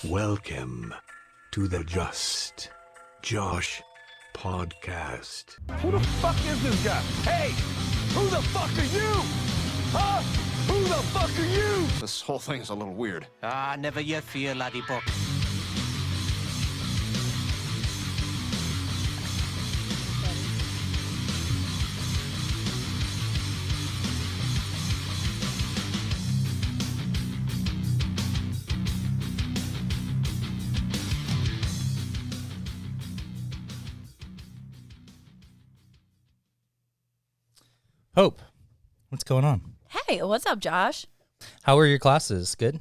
Welcome to the Just Josh podcast. Who the fuck is this guy? Hey, who the fuck are you? Huh? Who the fuck are you? This whole thing's a little weird. Never you fear, laddie buck. Hope, what's going on? Hey, what's up, Josh? How were your classes? Good?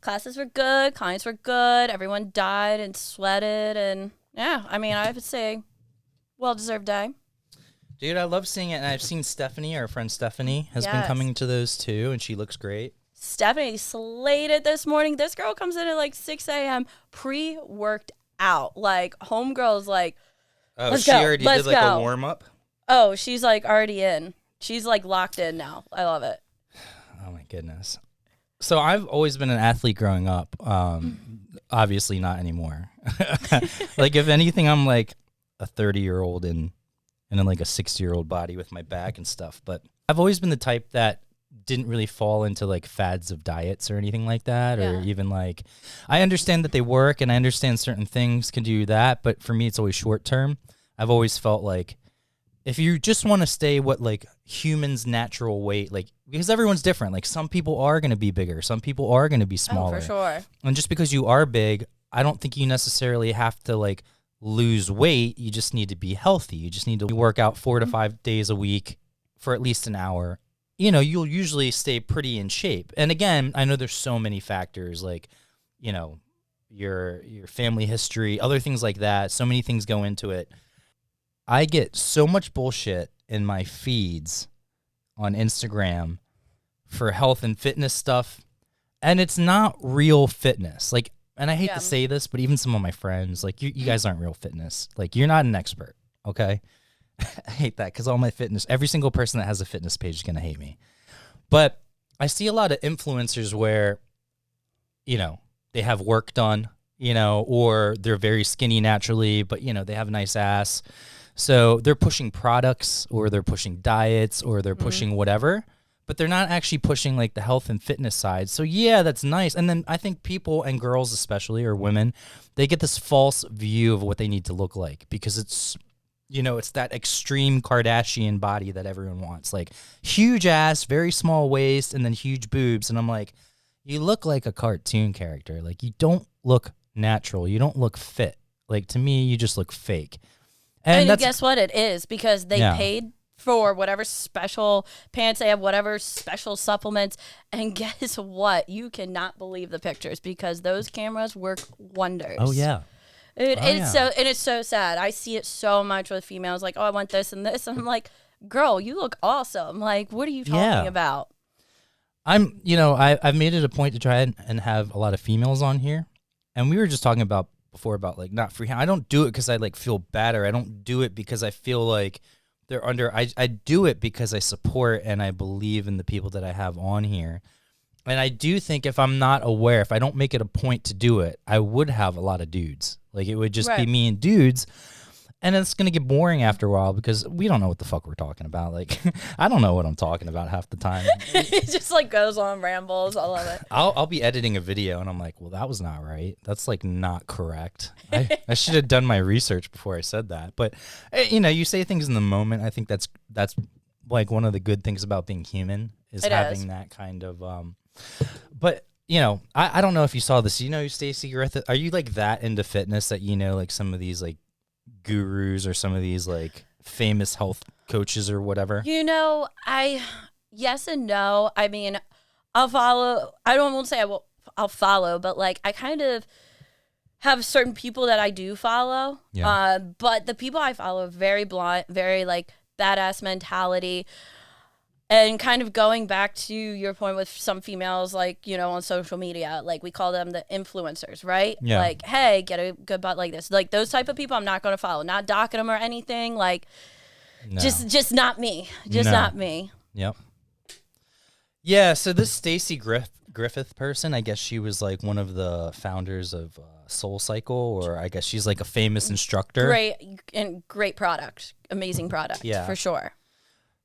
Classes were good. Clients were good. Everyone died and sweated. And yeah, I mean, I have to say, well-deserved day. Dude, I love seeing it. And I've seen Stephanie, our friend Stephanie, has been Yes. coming to those too, and she looks great. Stephanie slayed it this morning. This girl comes in at like 6 a.m. pre-worked out. Like, homegirl's like, Oh, let's she go. already Let's did like go. a warm-up? Oh, she's like already in. She's like locked in now. I love it. Oh, my goodness. So I've always been an athlete growing up. Obviously not anymore. Like, if anything, I'm like a 30-year-old in like a 60-year-old body with my back and stuff. But I've always been the type that didn't really fall into like fads of diets or anything like that, or Yeah. even like, I understand that they work and I understand certain things can do that, but for me it's always short term. I've always felt like if you just want to stay what like humans' natural weight, like, because everyone's different, like some people are going to be bigger, some people are going to be smaller. Oh, for sure. And just because you are big, I don't think you necessarily have to like lose weight. You just need to be healthy. You just need to work out 4 to 5 days a week for at least an hour. You know, you'll usually stay pretty in shape. And again, I know there's so many factors, like, you know, your family history, other things like that. So many things go into it. I get so much bullshit in my feeds on Instagram for health and fitness stuff, and it's not real fitness. Like, and I hate to say this, but even some of my friends, like, you guys aren't real fitness. Like, you're not an expert, okay? I hate that because all my fitness, every single person that has a fitness page is going to hate me. But I see a lot of influencers where, you know, they have work done, you know, or they're very skinny naturally, but, you know, they have a nice ass. So they're pushing products, or they're pushing diets, or they're pushing whatever, but they're not actually pushing like the health and fitness side. So yeah, that's nice. And then I think people, and girls especially, or women, they get this false view of what they need to look like because it's, you know, it's that extreme Kardashian body that everyone wants, like huge ass, very small waist, and then huge boobs. And I'm like, you look like a cartoon character. Like, you don't look natural. You don't look fit. Like, to me, you just look fake. And that's, guess what? It is because they paid for whatever special pants they have, whatever special supplements. And guess what? You cannot believe the pictures because those cameras work wonders. Oh, yeah. It's so sad. I see it so much with females like, oh, I want this and this. And I'm like, girl, you look awesome. Like, what are you talking about? I've made it a point to try and have a lot of females on here. And we were just talking about before about like not free hand. I don't do it because I like feel bad, or I don't do it because I feel like they're under. I do it because I support and I believe in the people that I have on here. And I do think if I'm not aware, if I don't make it a point to do it, I would have a lot of dudes. Like, it would just be me and dudes. And it's going to get boring after a while because we don't know what the fuck we're talking about. Like, I don't know what I'm talking about half the time. It just like goes on rambles. I love it. I'll be editing a video and I'm like, well, that was not right. That's like not correct. I should have done my research before I said that. But, you know, you say things in the moment. I think that's like one of the good things about being human is having that kind of, but you know, I don't know if you saw this, you know, Stacey, are you like that into fitness that, you know, like some of these like gurus or some of these like famous health coaches or whatever? You know, yes and no. I mean, I'll follow. I won't say I'll follow, but like I kind of have certain people that I do follow. Yeah. But the people I follow are very blunt, very like badass mentality. And kind of going back to your point with some females, like, you know, on social media, like we call them the influencers, right? Yeah. Like, hey, get a good butt like this. Like those type of people I'm not going to follow. Not docking them or anything. Like, No. just not me. Just No. not me. Yep. Yeah, so this Stacey Griffith person. I guess she was like one of the founders of Soul Cycle, or I guess she's like a famous instructor. Great product, amazing product, Yeah. for sure.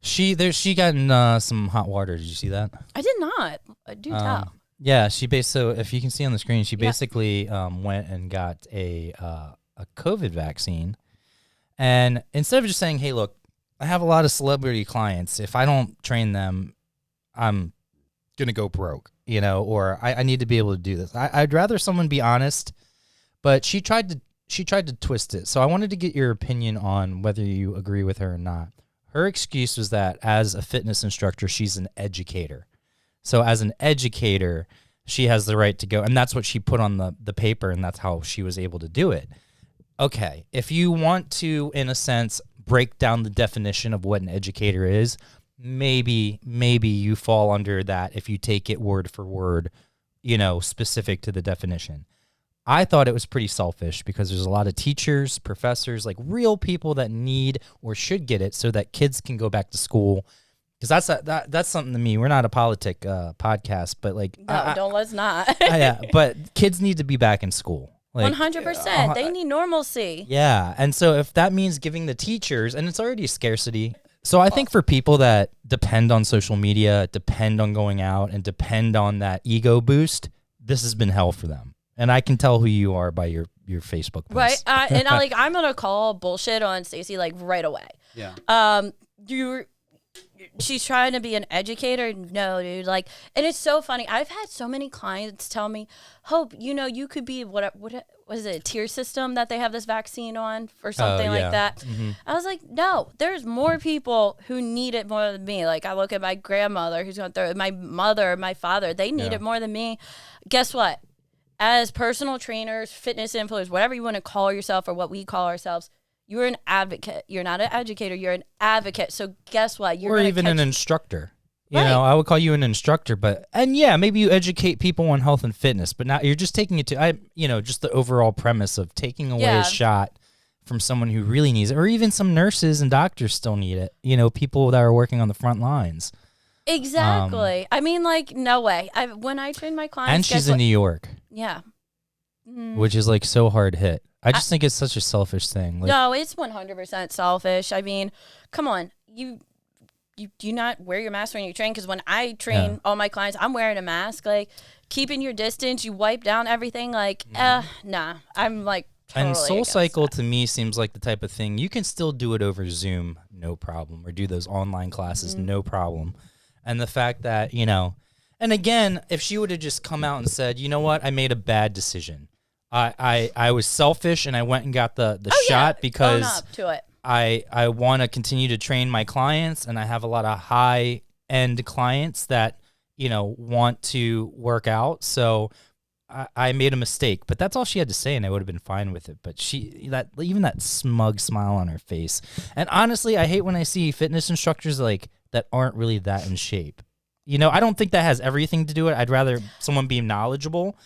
She got in some hot water. Did you see that? I did not. Do tell. Yeah, so if you can see on the screen, she basically went and got a COVID vaccine, and instead of just saying, "Hey, look, I have a lot of celebrity clients. If I don't train them, I'm gonna go broke, or I need to be able to do this." I'd rather someone be honest, but she tried to twist it. So I wanted to get your opinion on whether you agree with her or not. Her excuse was that as a fitness instructor, she's an educator. So as an educator, she has the right to go, and that's what she put on the paper, and that's how she was able to do it. Okay, if you want to, in a sense, break down the definition of what an educator is, maybe you fall under that if you take it word for word, specific to the definition. I thought it was pretty selfish because there's a lot of teachers, professors, like real people that need or should get it so that kids can go back to school. Because that's something to me. We're not a politic podcast, but like, let's not. yeah, but kids need to be back in school. Like, 100%. They need normalcy. Yeah, and so if that means giving the teachers, and it's already a scarcity. So I think for people that depend on social media, depend on going out, and depend on that ego boost, this has been hell for them. And I can tell who you are by your Facebook post. Right, and I'm gonna call bullshit on Stacey like right away. Yeah. She's trying to be an educator. No, dude. Like, and it's so funny. I've had so many clients tell me, "Hope, you could be what is it, a tier system that they have this vaccine on or something like that." Mm-hmm. I was like, no, there's more people who need it more than me. Like, I look at my grandmother who's going through it, my mother, my father, they need it more than me. Guess what? As personal trainers, fitness influencers, whatever you want to call yourself or what we call ourselves, you're an advocate. You're not an educator. You're an advocate. So guess what? Or even an instructor. I would call you an instructor, maybe you educate people on health and fitness, but now you're just taking it to, just the overall premise of taking away a shot from someone who really needs it, or even some nurses and doctors still need it. People that are working on the front lines. Exactly. I mean, like, no way. When I train my clients, and she's in New York. Yeah. Which is like so hard hit. I just think it's such a selfish thing. Like, no, it's 100% selfish. I mean, come on. You do not wear your mask when you train, because when I train all my clients, I'm wearing a mask. Like, keeping your distance, you wipe down everything. Like, nah. I'm like totally and Soul against Cycle that. to me seems like the type of thing you can still do it over Zoom, no problem, or do those online classes, no problem. And the fact that, and again, if she would have just come out and said, you know what, I made a bad decision. I was selfish and I went and got the shot because own up to it. I want to continue to train my clients, and I have a lot of high end clients that, want to work out. So I made a mistake, but that's all she had to say, and I would have been fine with it. But even that smug smile on her face. And honestly, I hate when I see fitness instructors like that aren't really that in shape. I don't think that has everything to do with it. I'd rather someone be knowledgeable,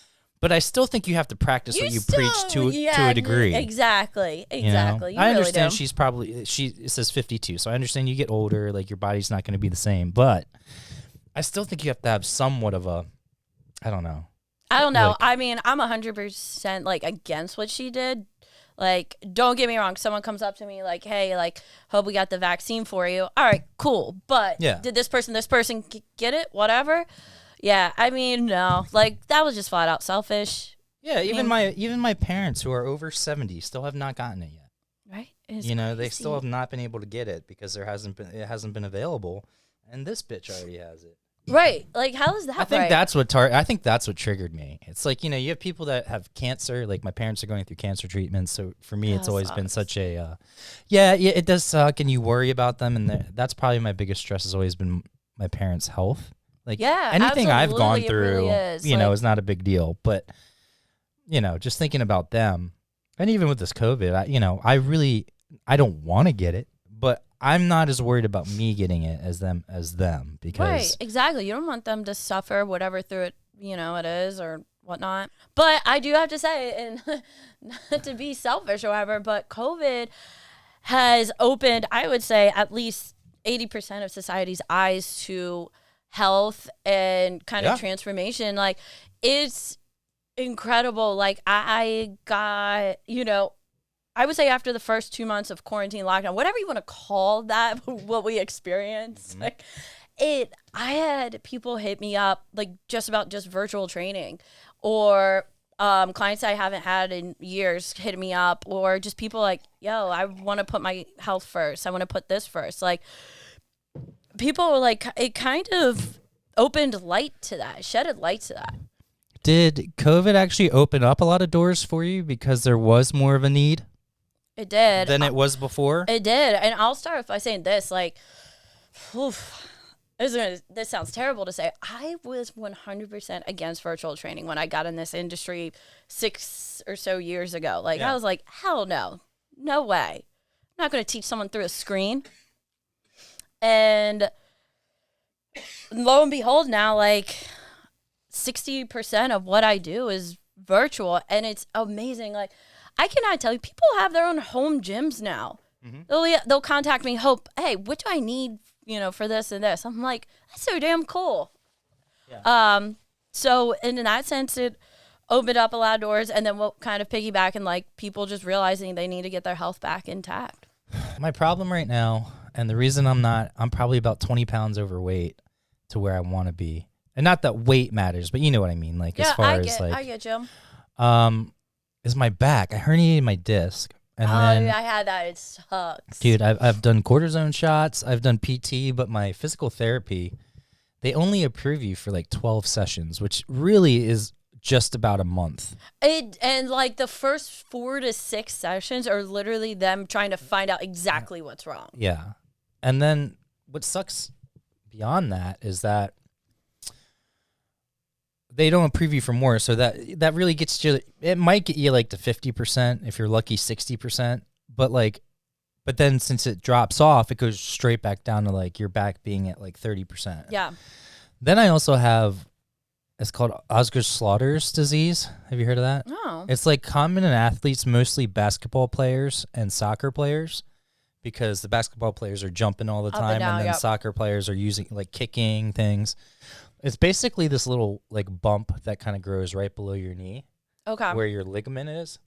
but I still think you have to practice what you preach to a degree. Exactly. You I understand really it says 52, so I understand you get older, like your body's not going to be the same, but I still think you have to have somewhat of a, I don't know. Like, I mean, I'm 100% like against what she did. Like, don't get me wrong. Someone comes up to me like, hey, like, hope we got the vaccine for you. All right, cool. But did this person get it? Whatever. Yeah, I mean, no. Like, that was just flat out selfish. Yeah, even my parents who are over 70 still have not gotten it yet. Right? They still have not been able to get it because it hasn't been available, and this bitch already has it. Right. Like, how is that I think right? that's what triggered me. It's like, you have people that have cancer, like my parents are going through cancer treatments, so for me it's always been such a it does suck, and you worry about them, and that's probably my biggest stress has always been my parents' health. Like, anything I've gone through, really is not a big deal. But, just thinking about them, and even with this COVID, I don't want to get it, but I'm not as worried about me getting it as them because. Right, exactly. You don't want them to suffer whatever through it, it is or whatnot. But I do have to say, and not to be selfish or whatever, but COVID has opened, I would say, at least 80% of society's eyes to health and kind Yeah. of transformation. Like, it's incredible. Like, I got, I would say after the first 2 months of quarantine lockdown, whatever you want to call that, what we experienced, like, I had people hit me up, like, just about just virtual training, or clients I haven't had in years hit me up, or just people like, yo, I want to put my health first. I want to put this first. Like, people were like, it kind of opened light to that, shedded light to that. Did COVID actually open up a lot of doors for you because there was more of a need It did. than it was before? It did. And I'll start by saying this, like, this sounds terrible to say. I was 100% against virtual training when I got in this industry 6 or so years ago. Like, I was like, hell no. No way. I'm not going to teach someone through a screen. And lo and behold, now, like, 60% of what I do is virtual, and it's amazing. Like, I cannot tell you, people have their own home gyms now. They'll contact me, Hope, hey, what do I need, for this and this? I'm like, that's so damn cool. Yeah. So in that sense, it opened up a lot of doors, and then we'll kind of piggyback and, like, people just realizing they need to get their health back intact. My problem right now, and the reason I'm probably about 20 pounds overweight to where I want to be. And not that weight matters, but you know what I mean. Like, as far I get you. Is my back. I herniated my disc. And then, yeah, I had that. It sucks. dude, I've done cortisone shots. I've done PT, but my physical therapy, they only approve you for like 12 sessions, which really is just about a month. And like the first 4 to 6 sessions are literally them trying to find out exactly what's wrong. Yeah. And then what sucks beyond that is that they don't approve you for more, so that really gets you. It might get you like to 50% if you're lucky, 60%. But then since it drops off, it goes straight back down to like your back being at like 30%. Yeah. Then I also have, it's called Osgood-Schlatter's disease. Have you heard of that? Oh. It's like common in athletes, mostly basketball players and soccer players, because the basketball players are jumping all the Up and time, down, and then yep. soccer players are using like kicking things. It's basically this little like bump that kind of grows right below your knee, Okay. where your ligament is.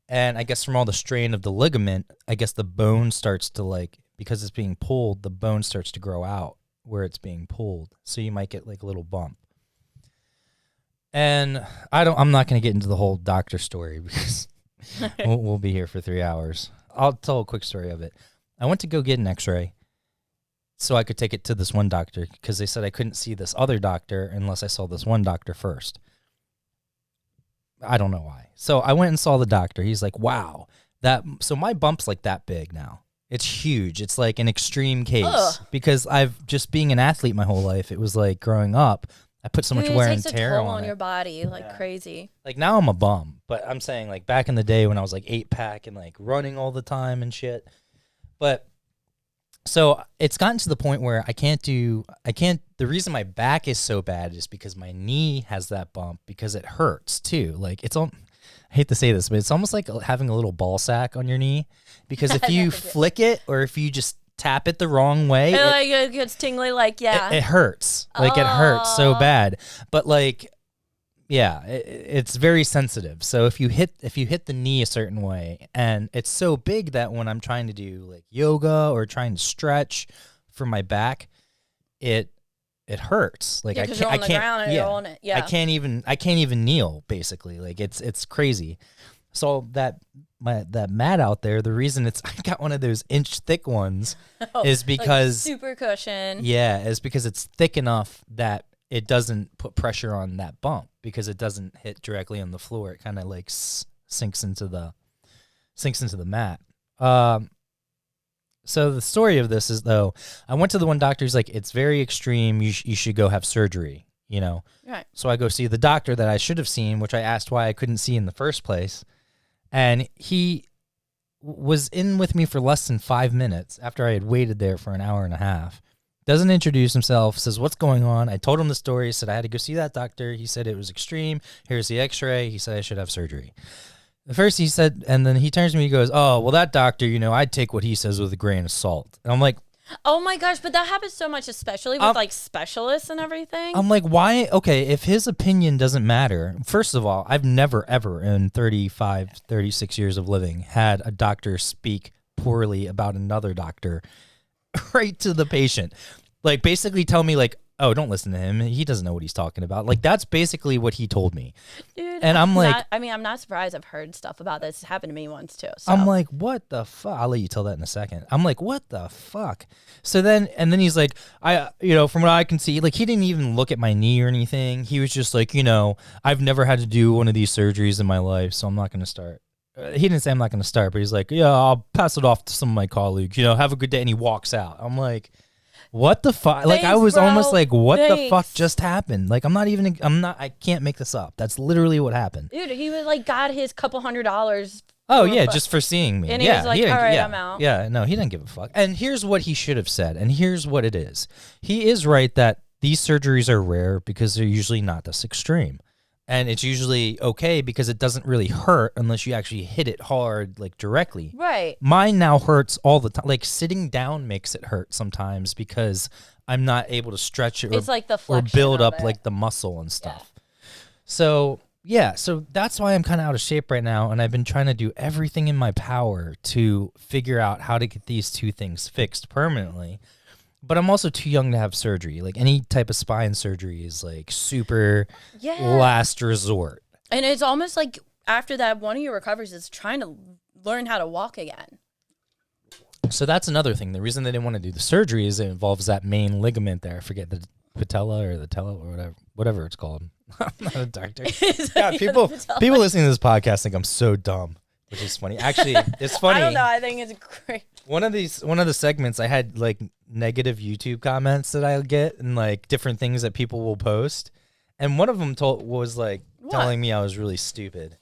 And I guess from all the strain of the ligament, I guess the bone starts to like, because it's being pulled, the bone starts to grow out where it's being pulled. So you might get like a little bump. And I'm not going to get into the whole doctor story because we'll be here for 3 hours. I'll tell a quick story of it. I went to go get an x-ray so I could take it to this one doctor because they said I couldn't see this other doctor unless I saw this one doctor first. I don't know why. So I went and saw the doctor. He's like, wow, so my bump's like that big now. It's huge. It's like an extreme case because I've just being an athlete my whole life. It was like growing up, I put so much wear and tear It takes a toll on on it. your body like crazy. Like now I'm a bum, but I'm saying like back in the day when I was like 8-pack and like running all the time and shit. But so it's gotten to the point where the reason my back is so bad is because my knee has that bump because it hurts too. Like I hate to say this, but it's almost like having a little ball sack on your knee because if you flick it or if you just tap it the wrong way, It gets tingly, like, yeah. it hurts. Like it hurts so bad. But like, yeah, it's very sensitive. So if you hit the knee a certain way, and it's so big that when I'm trying to do like yoga or trying to stretch for my back, it hurts. Like Yeah, 'cause you're on the ground and you're on it. Yeah. I can't even kneel basically. Like it's crazy. So that mat out there, the reason I got one of those inch thick ones is because like super cushion. Yeah, is because it's thick enough that it doesn't put pressure on that bump because it doesn't hit directly on the floor. It kind of like sinks into the mat. So the story of this is, though, I went to the one doctor. He's like, it's very extreme. You should go have surgery, Right. So I go see the doctor that I should have seen, which I asked why I couldn't see in the first place. And he was in with me for less than 5 minutes after I had waited there for an hour and a half. Doesn't introduce himself, says, what's going on? I told him the story, said I had to go see that doctor. He said it was extreme. Here's the x-ray. He said I should have surgery. The first he said, and then he turns to me, he goes, oh, well, that doctor, I'd take what he says with a grain of salt. And I'm like, Oh my gosh, but that happens so much, especially with like specialists and everything. I'm like, why? Okay, if his opinion doesn't matter, first of all, I've never, ever in 35, 36 years of living had a doctor speak poorly about another doctor right to the patient. Like, basically tell me, like, oh, don't listen to him. He doesn't know what he's talking about. Like, that's basically what he told me. Dude, and I'm like, I'm not surprised. I've heard stuff about this. It happened to me once too. So. I'm like, what the fuck? I'll let you tell that in a second. I'm like, what the fuck? So then, and then he's like, from what I can see, like, he didn't even look at my knee or anything. He was just like, I've never had to do one of these surgeries in my life, so I'm not going to start. He didn't say I'm not going to start, but he's like, yeah, I'll pass it off to some of my colleagues, have a good day. And he walks out. I'm like, what the fuck? Like, I was almost like, what the fuck just happened? Like, I can't make this up. That's literally what happened. Dude, he was like, got his couple $100. Oh, yeah, just for seeing me. And he was like, all right, I'm out. Yeah, no, he didn't give a fuck. And here's what he should have said, and here's what it is. He is right that these surgeries are rare because they're usually not this extreme. And it's usually okay because it doesn't really hurt unless you actually hit it hard, like, directly. Right. Mine now hurts all the time. Like, sitting down makes it hurt sometimes because I'm not able to stretch it it's like the or build of up, it. like, the muscle and stuff. Yeah. So that's why I'm kind of out of shape right now, and I've been trying to do everything in my power to figure out how to get these two things fixed permanently. But I'm also too young to have surgery. Like, any type of spine surgery is like super last resort. And it's almost like after that, one of your recoveries is trying to learn how to walk again. So that's another thing. The reason they didn't want to do the surgery is it involves that main ligament there. I forget the patella or the tela or whatever it's called. I'm not a doctor. Yeah, people listening to this podcast think I'm so dumb, which is funny. Actually, it's funny. I don't know. I think it's great. One of the segments, I had like negative YouTube comments that I'll get and like different things that people will post, and one of them was like telling me I was really stupid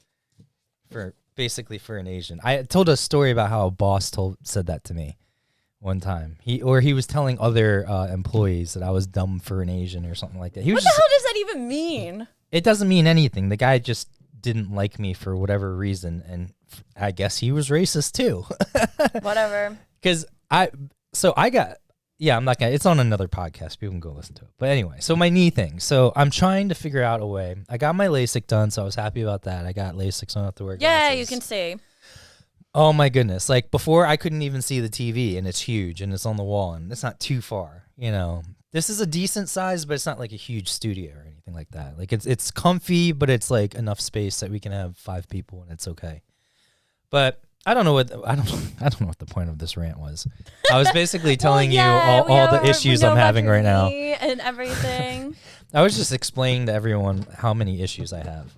for an Asian. I told a story about how a boss said that to me one time. He was telling other employees that I was dumb for an Asian or something like that. What the hell does that even mean? It doesn't mean anything. The guy just didn't like me for whatever reason, and I guess he was racist too. Whatever. Because I'm not gonna. It's on another podcast. People can go listen to it. But anyway, so my knee thing. So I'm trying to figure out a way. I got my LASIK done, so I was happy about that. I got LASIK, so I don't have to wear glasses. Yeah, you can see. Oh my goodness! Like before, I couldn't even see the TV, and it's huge, and it's on the wall, and it's not too far. This is a decent size, but it's not like a huge studio or anything like that. Like it's comfy, but it's like enough space that we can have 5 people, and it's okay. But I don't know what the point of this rant was. I was basically telling you all the issues I'm having right now and everything. I was just explaining to everyone how many issues I have.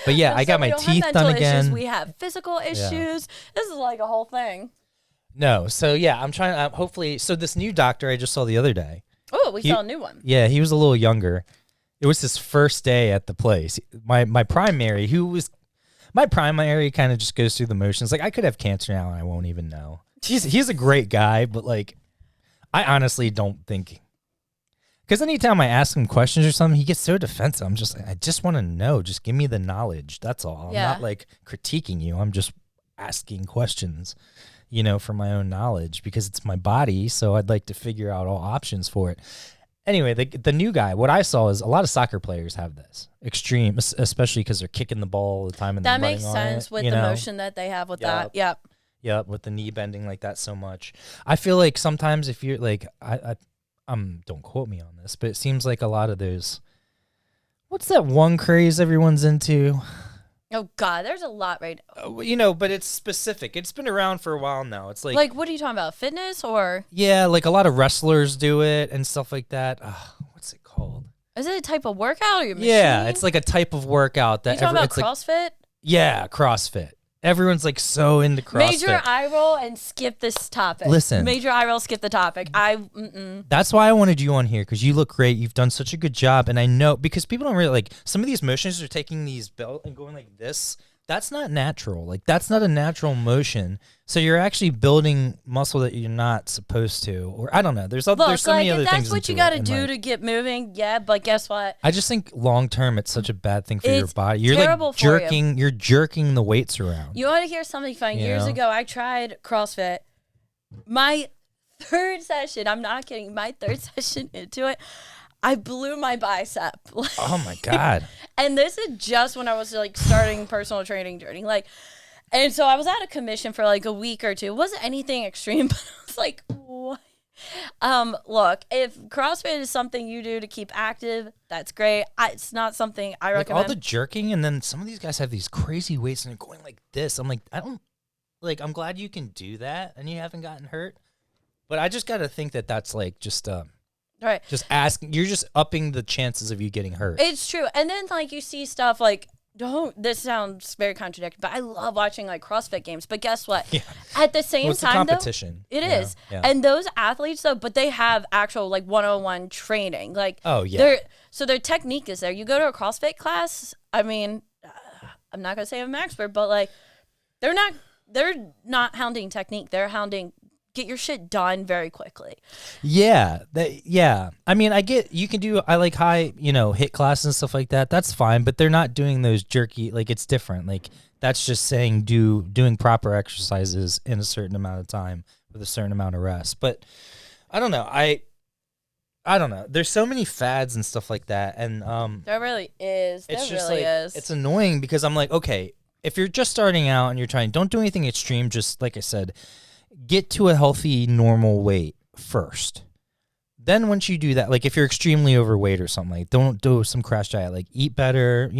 But yeah, I got my teeth done again. We have physical issues. Yeah. This is like a whole thing. No, so yeah, I'm trying. Hopefully, so this new doctor I just saw the other day. Oh, we saw a new one. Yeah, he was a little younger. It was his first day at the place. My primary, kind of just goes through the motions. Like, I could have cancer now and I won't even know. He's a great guy, but like, I honestly don't think. Because anytime I ask him questions or something, he gets so defensive. I'm just like, I just want to know. Just give me the knowledge. That's all. I'm not like critiquing you. I'm just asking questions, for my own knowledge because it's my body. So I'd like to figure out all options for it. Anyway, the new guy, what I saw is a lot of soccer players have this extreme, especially because they're kicking the ball all the time. And that makes sense with the motion that they have with that. Yep. Yep. With the knee bending like that so much. I feel like sometimes if you're like, don't quote me on this, but it seems like a lot of those, what's that one craze everyone's into? Oh God, there's a lot right now. But it's specific. It's been around for a while now. It's like what are you talking about? Fitness or? Yeah, like a lot of wrestlers do it and stuff like that. What's it called? Is it a type of workout or your machine? Yeah, it's like a type of workout that. You talking about CrossFit? Yeah, CrossFit. Everyone's like so into CrossFit. Major eye roll and skip this topic. Listen. Major eye roll, skip the topic. That's why I wanted you on here because you look great. You've done such a good job. And I know because people don't really like some of these motions are taking these belt and going like this. That's not natural. Like that's not a natural motion. So you're actually building muscle that you're not supposed to. Or I don't know. There's so many other things. That's what you got to do to get moving. Yeah, but guess what? I just think long term it's such a bad thing for your body. You're like jerking. You're jerking the weights around. You want to hear something funny? Years ago, I tried CrossFit. My third session, I'm not kidding, my third session into it, I blew my bicep. Oh my God. And this is just when I was like starting personal training journey. Like, and so I was at a commission for like a week or two. It wasn't anything extreme, but I was like, what? Look, if CrossFit is something you do to keep active, that's great. It's not something I Like recommend. all the jerking, and then some of these guys have these crazy weights and they're going like this. I'm like, I'm glad you can do that and you haven't gotten hurt. But I just got to think that that's like just right. just asking. You're just upping the chances of you getting hurt. It's true. And then like you see stuff like, this sounds very contradictory, but I love watching like CrossFit games. But guess what? Yeah. At the same Well, it's the time, competition, though, it you know? is. Yeah. And those athletes, though, but they have actual like 101 training. Like, Oh, yeah. So their technique is there. You go to a CrossFit class. I mean, I'm not gonna say I'm an expert, but like, they're not hounding technique. They're hounding get your shit done very quickly. Yeah. I mean, I get you can do I like high, hit classes and stuff like that. That's fine, but they're not doing those jerky, like it's different. Like that's just saying doing proper exercises in a certain amount of time with a certain amount of rest. But I don't know. I don't know. There's so many fads and stuff like that, and There really is. it's There just really like is. it's annoying because I'm like, okay, if you're just starting out and you're trying, don't do anything extreme. Just like I said, get to a healthy, normal weight first. Then once you do that, like if you're extremely overweight or something, like don't do some crash diet. Like eat better,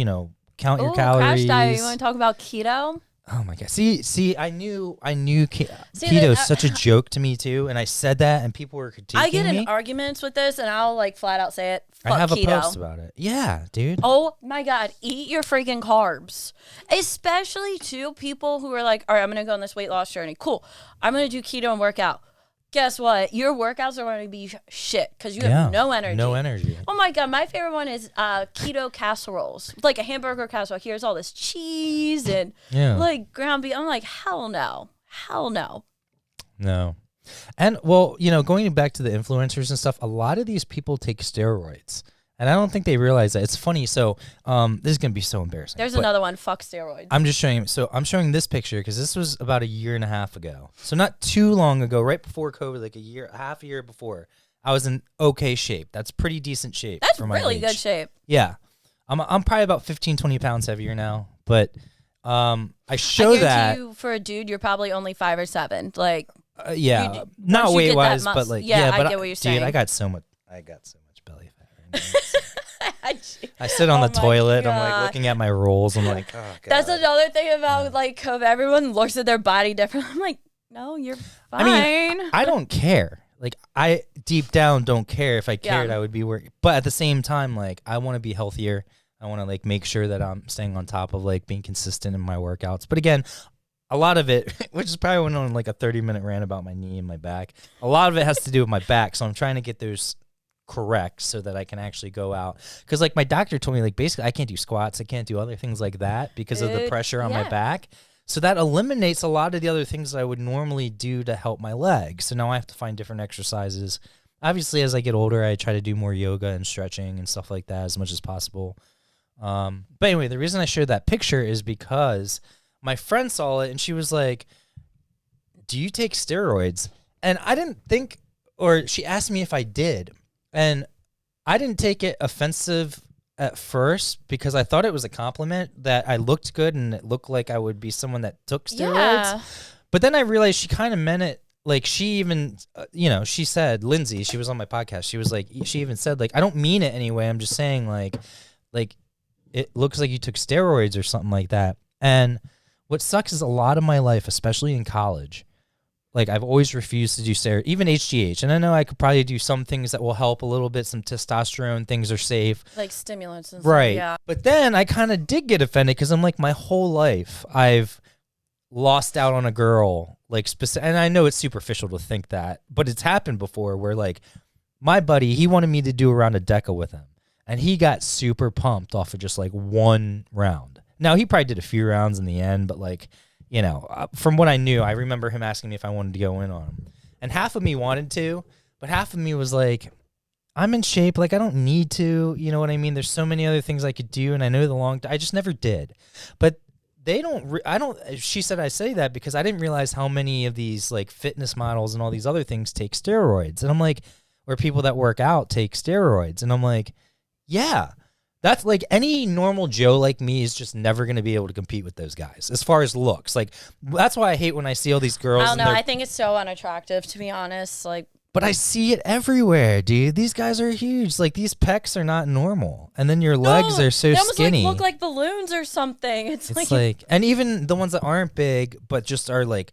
count your calories. Crash diet. You want to talk about keto? Oh my God. See, I knew keto that- is such a joke to me too, and I said that, and people were critiquing I get in me. arguments with this, and I'll like flat out say it. Fuck I have keto. a post about it. Yeah, dude. Oh my God, eat your freaking carbs. Especially to people who are like, all right, I'm going to go on this weight loss journey. Cool. I'm going to do keto and work out. Guess what? Your workouts are going to be shit because you have no energy. No energy. Oh my God, my favorite one is keto casseroles. Like a hamburger casserole. Here's all this cheese and like ground beef. I'm like, hell no. Hell no. No. And well, going back to the influencers and stuff, a lot of these people take steroids. And I don't think they realize that. It's funny. So this is going to be so embarrassing. There's another one. Fuck steroids. I'm just showing. So I'm showing this picture because this was about a year and a half ago. So not too long ago, right before COVID, like half a year before, I was in okay shape. That's pretty decent shape. That's for my really age. good shape. Yeah. I'm probably about 15, 20 pounds heavier now. But I show I guarantee that. you, for a dude, you're probably only 5 or 7. Like, Yeah. once Not you weight get that wise, muscle- but like, yeah, but I get what you're dude, saying. I got so much belly fat right now. I sit Oh on my the toilet. I'm like God. looking at my rolls. I'm like, oh God. That's another thing about like COVID. Everyone looks at their body differently. I'm like, no, you're fine. I mean, I don't care. Like, I deep down don't care. If I cared, I would be worried. But at the same time, like, I want to be healthier. I want to like make sure that I'm staying on top of like being consistent in my workouts. But again, a lot of it, which is probably went on like a 30-minute rant about my knee and my back. A lot of it has to do with my back. So I'm trying to get those correct so that I can actually go out. Because like my doctor told me, like basically I can't do squats. I can't do other things like that because of the pressure on my back. So that eliminates a lot of the other things that I would normally do to help my legs. So now I have to find different exercises. Obviously, as I get older, I try to do more yoga and stretching and stuff like that as much as possible. But anyway, the reason I shared that picture is because my friend saw it and she was like, do you take steroids? And I didn't think, or she asked me if I did. And I didn't take it offensive at first because I thought it was a compliment that I looked good and it looked like I would be someone that took steroids. Yeah. But then I realized she kind of meant it. Like she even, she said, Lindsay, she was on my podcast. She was like, she even said like, I don't mean it anyway. I'm just saying like it looks like you took steroids or something like that. And what sucks is a lot of my life, especially in college, like I've always refused to do steroids, even HGH. And I know I could probably do some things that will help a little bit. Some testosterone things are safe. Like stimulants and Right. stuff. Yeah. But then I kind of did get offended because I'm like, my whole life I've lost out on a girl, like and I know it's superficial to think that, but it's happened before where like my buddy, he wanted me to do around a deca with him. And he got super pumped off of just like one round. Now he probably did a few rounds in the end, but like, from what I knew, I remember him asking me if I wanted to go in on him. And half of me wanted to, but half of me was like, I'm in shape. Like, I don't need to. You know what I mean? There's so many other things I could do. And I know I just never did. But they don't. I don't. She said I say that because I didn't realize how many of these like fitness models and all these other things take steroids, and I'm like, or people that work out take steroids, and I'm like, yeah. That's like any normal Joe like me is just never going to be able to compete with those guys as far as looks. Like, that's why I hate when I see all these girls. I don't know. I think it's so unattractive, to be honest. Like, but I see it everywhere, dude. These guys are huge. Like, these pecs are not normal. And then your legs are so they almost skinny. Like, look like balloons or something. It's like, and even the ones that aren't big, but just are like,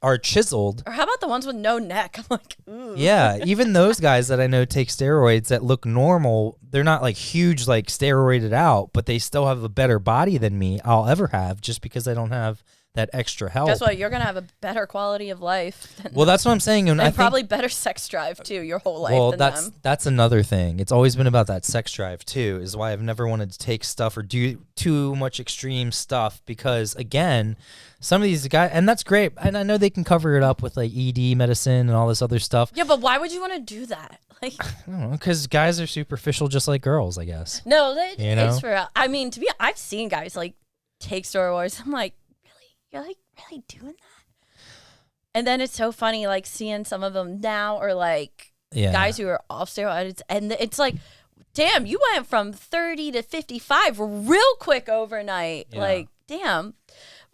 are chiseled. Or how about the ones with no neck? I'm like, ooh. Yeah, even those guys that I know take steroids that look normal, they're not like huge, like steroided out, but they still have a better body than me I'll ever have just because I don't have that extra help. Guess what? You're going to have a better quality of life. Well, that's what I'm saying. And probably better sex drive, too, your whole life well, than them. that's another thing. It's always been about that sex drive, too, is why I've never wanted to take stuff or do too much extreme stuff because, again, some of these guys, and that's great, and I know they can cover it up with, like, ED medicine and all this other stuff. Yeah, but why would you want to do that? Like, I don't know, because guys are superficial just like girls, I guess. No, it's for real. I mean, I've seen guys, like, take steroids. I'm like, really? You're, like, really doing that? And then it's so funny, like, seeing some of them now or, like, guys who are off steroids. And it's like, damn, you went from 30 to 55 real quick overnight. Yeah. Like, damn.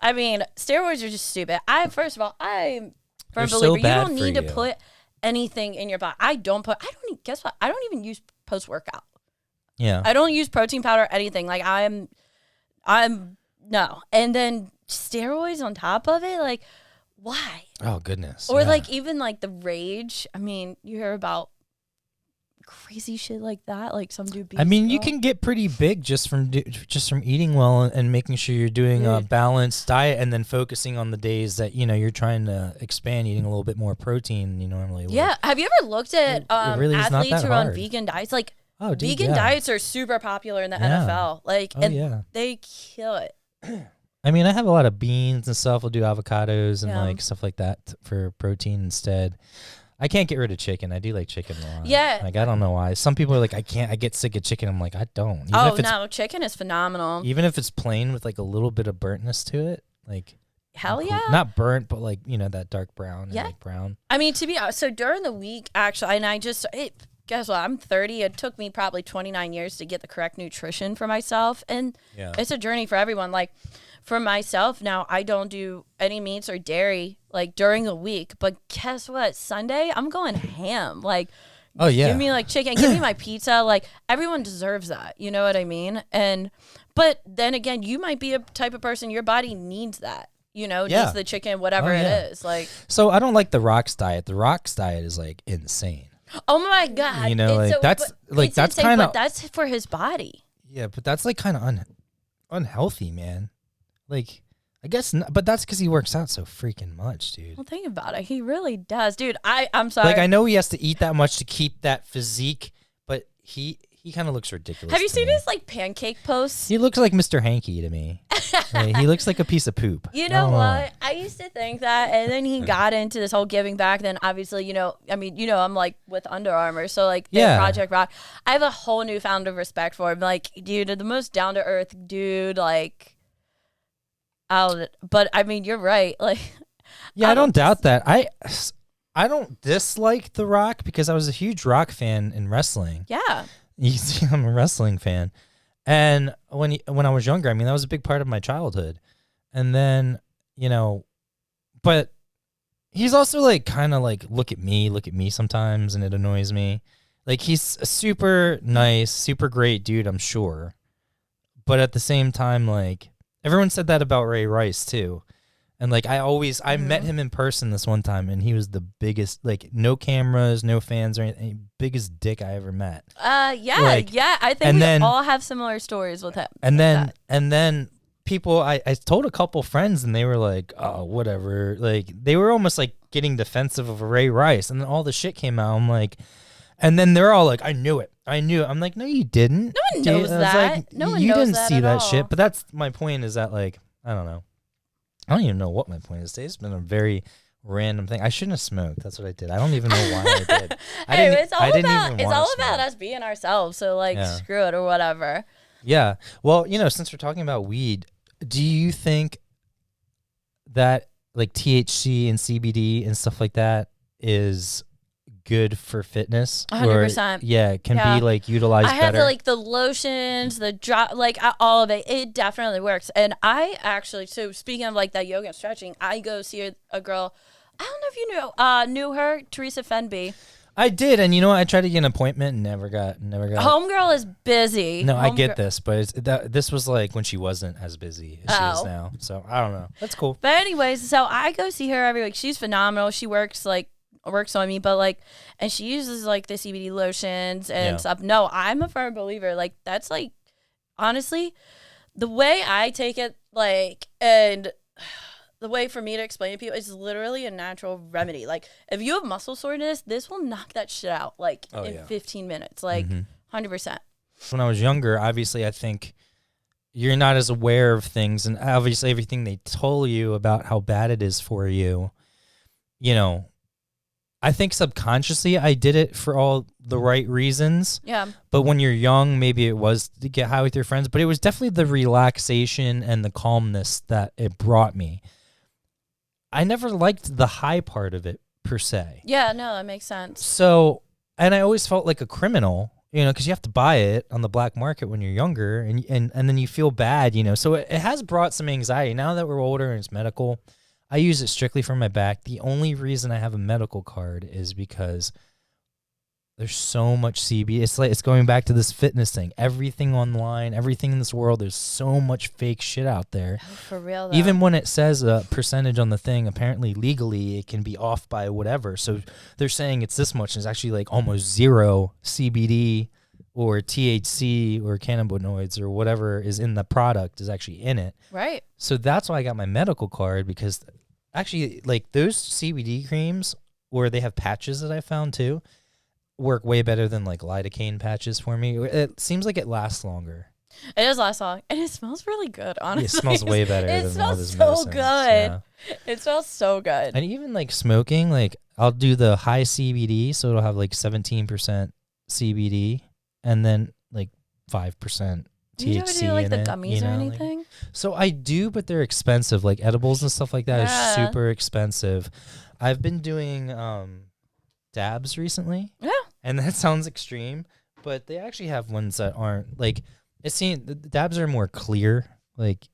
I mean, steroids are just stupid. First of all, I'm a firm believer. You don't need to put anything in your body. Guess what? I don't even use post-workout. Yeah. I don't use protein powder or anything. Like, no. And then steroids on top of it, like, why? Oh, goodness. Or like even like the rage. I mean, you hear about crazy shit like that, like some dude. I mean, you can get pretty big just from eating well and making sure you're doing a balanced diet, and then focusing on the days that you're trying to expand, eating a little bit more protein than you normally would. Yeah. Have you ever looked at really athletes who are on vegan diets? Like, vegan diets are super popular in the NFL. Like, they kill it. I mean, I have a lot of beans and stuff. I'll do avocados and like stuff like that for protein instead. I can't get rid of chicken. I do like chicken a lot. Yeah. Like, I don't know why. Some people are like, I get sick of chicken. I'm like, I don't. No, chicken is phenomenal. Even if it's plain with like a little bit of burntness to it, like. Hell yeah. Not burnt, but like, that dark brown. Yeah. And like brown. I mean, to be honest, so during the week, actually, and guess what? I'm 30. It took me probably 29 years to get the correct nutrition for myself. And it's a journey for everyone. Like, for myself now, I don't do any meats or dairy like during the week. But guess what? Sunday, I'm going ham. Like, give me like chicken, give me my pizza. Like, everyone deserves that. You know what I mean? But then again, you might be a type of person, your body needs that. Just the chicken, whatever it is. Like, so I don't like the Rock's diet. The Rock's diet is like insane. Oh my God! That's kind of. That's for his body. Yeah, but that's like kind of unhealthy, man. Like, I guess, but that's because he works out so freaking much, dude. Well, think about it. He really does, dude. I'm sorry. Like, I know he has to eat that much to keep that physique, but he kind of looks ridiculous. Have you seen his like pancake posts? He looks like Mr. Hanky to me. Like, he looks like a piece of poop. You know what? I used to think that, and then he got into this whole giving back. Then obviously, I'm like with Under Armour, so like Project Rock. I have a whole newfound of respect for him. Like, dude, the most down to earth dude. Like, but I mean, you're right. Like, yeah, I don't doubt that. I don't dislike The Rock because I was a huge Rock fan in wrestling. Yeah. You see, I'm a wrestling fan. And when I was younger, I mean, that was a big part of my childhood. And then, but he's also like kind of like, look at me sometimes, and it annoys me. Like, he's a super nice, super great dude, I'm sure. But at the same time, like, everyone said that about Ray Rice too. And like, I met him in person this one time, and he was the biggest, like, no cameras, no fans or anything, biggest dick I ever met. I think we all have similar stories with him. And then people, I told a couple friends, and they were like, oh, whatever. Like, they were almost like getting defensive of Ray Rice, and then all the shit came out. I'm like, and then they're all like, I knew it. I'm like, no, you didn't. No one knows that. Like, no one you knows didn't that see at that all. shit. But that's my point, is that, like, I don't know. I don't even know what my point is today. It's been a very random thing. I shouldn't have smoked. That's what I did. I don't even know why I did. It's all about us being ourselves. So, like, screw it or whatever. Yeah. Well, since we're talking about weed, do you think that like THC and CBD and stuff like that is good for fitness? 100%. Yeah, it can be like utilized I have better. the lotions, the drop, like all of it. It definitely works. And I actually, so speaking of like that yoga and stretching, I go see a girl. I don't know if you knew her, Teresa Fenby. I did, and you know what? I tried to get an appointment and never got. Homegirl is busy. No, I get this, but this was like when she wasn't as busy as she is now. So I don't know. That's cool. But anyways, so I go see her every week. She's phenomenal. She works on me, but like, and she uses like the CBD lotions and stuff. No, I'm a firm believer. Like that's like, honestly, the way I take it, like, and the way for me to explain to people is literally a natural remedy. Like if you have muscle soreness, this will knock that shit out like in 15 minutes, like 100%. When I was younger, obviously, I think you're not as aware of things, and obviously everything they told you about how bad it is for you, you know, I think subconsciously I did it for all the right reasons. Yeah. But when you're young, maybe it was to get high with your friends, but it was definitely the relaxation and the calmness that it brought me. I never liked the high part of it per se. Yeah, no, that makes sense. So, and I always felt like a criminal, you know, because you have to buy it on the black market when you're younger, and then you feel bad, you know. So it has brought some anxiety. Now that we're older and it's medical, I use it strictly for my back. The only reason I have a medical card is because there's so much CBD. It's going back to this fitness thing. Everything online, everything in this world, there's so much fake shit out there. Oh, for real, though. Even when it says a percentage on the thing, apparently legally it can be off by whatever. So they're saying it's this much, and it's actually like almost zero CBD or THC or cannabinoids or whatever is in the product is actually in it. Right. So that's why I got my medical card, because actually like those CBD creams, or they have patches that I found too, work way better than like lidocaine patches for me. It seems like it lasts longer. It does last long, and it smells really good, honestly. It smells way better It than all smells this so medicines. good. Yeah. It smells so good. And even like smoking, like I'll do the high CBD, so it'll have like 17% CBD and then like 5% THC You ever do like in the it, gummies you know, or like- anything? so I do, but they're expensive. Like edibles and stuff like that is Yeah. super expensive. I've been doing dabs recently. Yeah. And that sounds extreme, but they actually have ones that aren't like, the dabs are more clear. Like,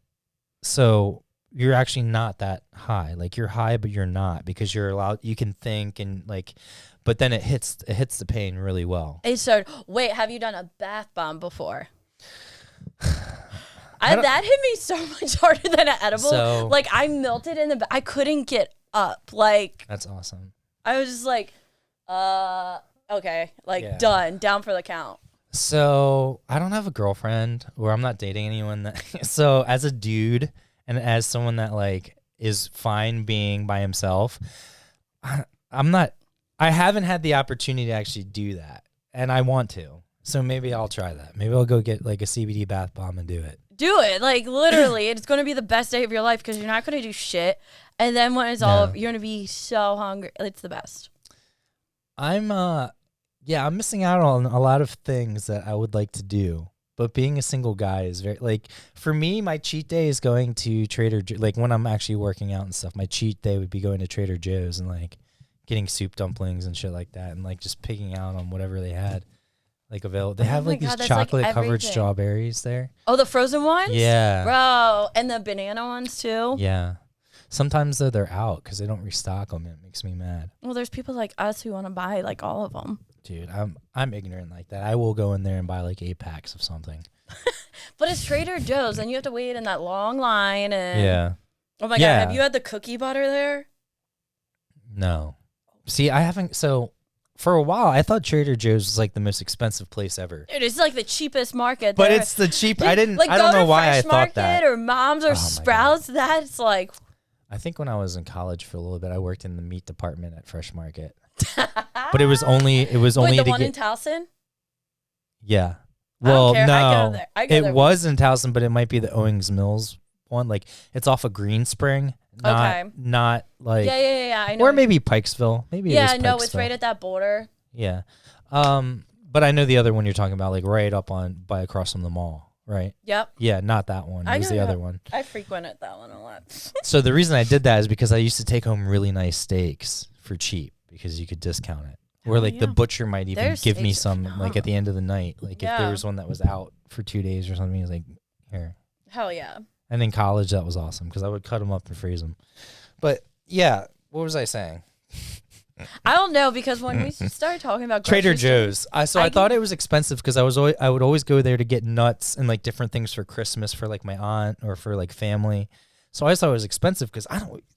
so you're actually not that high. Like you're high, but you're not, because you're allowed, you can think and like, but then it hits the pain really well. Wait, have you done a bath bomb before? That hit me so much harder than an edible. So- like I melted in I couldn't get up. Like That's awesome. I was just like, okay, like Yeah. done, down for the count. So I don't have a girlfriend, or I'm not dating anyone that, so as a dude and as someone that like is fine being by himself, I haven't had the opportunity to actually do that, and I want to. So maybe I'll try that. Maybe I'll go get like a CBD bath bomb and do it. Do it. Like literally, it's going to be the best day of your life, because you're not going to do shit. And then when it's all over, you're going to be so hungry. It's the best. I'm missing out on a lot of things that I would like to do. But being a single guy is very, like, for me, my cheat day is going to Trader Joe's. Like, when I'm actually working out and stuff, my cheat day would be going to Trader Joe's and, like, getting soup dumplings and shit like that, and, like, just picking out on whatever they had, like, available. They have, my like, God, these that's, like, chocolate-covered everything. strawberries there. Oh, the frozen ones? Yeah. Bro, and the banana ones too? Yeah. Sometimes, though, they're out because they don't restock them. It makes me mad. Well, there's people like us who want to buy, like, all of them. Dude, I'm ignorant like that. I will go in there and buy, like, 8 packs of something. But it's Trader Joe's, and you have to wait in that long line. And Yeah. Oh my Yeah. God, have you had the cookie butter there? No. See, I haven't. So for a while, I thought Trader Joe's was like the most expensive place ever. Dude, it's like the cheapest market But there. it's the cheap. Dude, I didn't. like, I don't go know to why I Fresh thought Market that. or Mom's or Oh my Sprouts. That's like, I think when I was in college for a little bit, I worked in the meat department at Fresh Market. But it was only. It was only wait, the to one in get. Towson? Yeah. I don't Well, care. I no, go there. I go it there. was in Towson, but it might be the Owings Mills one. Like it's off of Green Spring. Okay. Not like. Yeah. I know. Or maybe Pikesville. Maybe. Yeah, it was no, it's Pikesville. right at that border. Yeah. But I know the other one you're talking about, like right up on by across from the mall, right? Yep. Yeah, not that one. It was the other one. I frequented that one a lot. So the reason I did that is because I used to take home really nice steaks for cheap because you could discount it. Or like the butcher might even Their give me steaks are some like at the end of the night. Like if there was one that was out for 2 days or something, he was like, here. Hell yeah. And in college, that was awesome because I would cut them up and freeze them. But yeah, what was I saying? I don't know, because when we started talking about Trader grocery Joe's. I thought it was expensive because I would always go there to get nuts and like different things for Christmas for like my aunt or for like family. So I just thought it was expensive because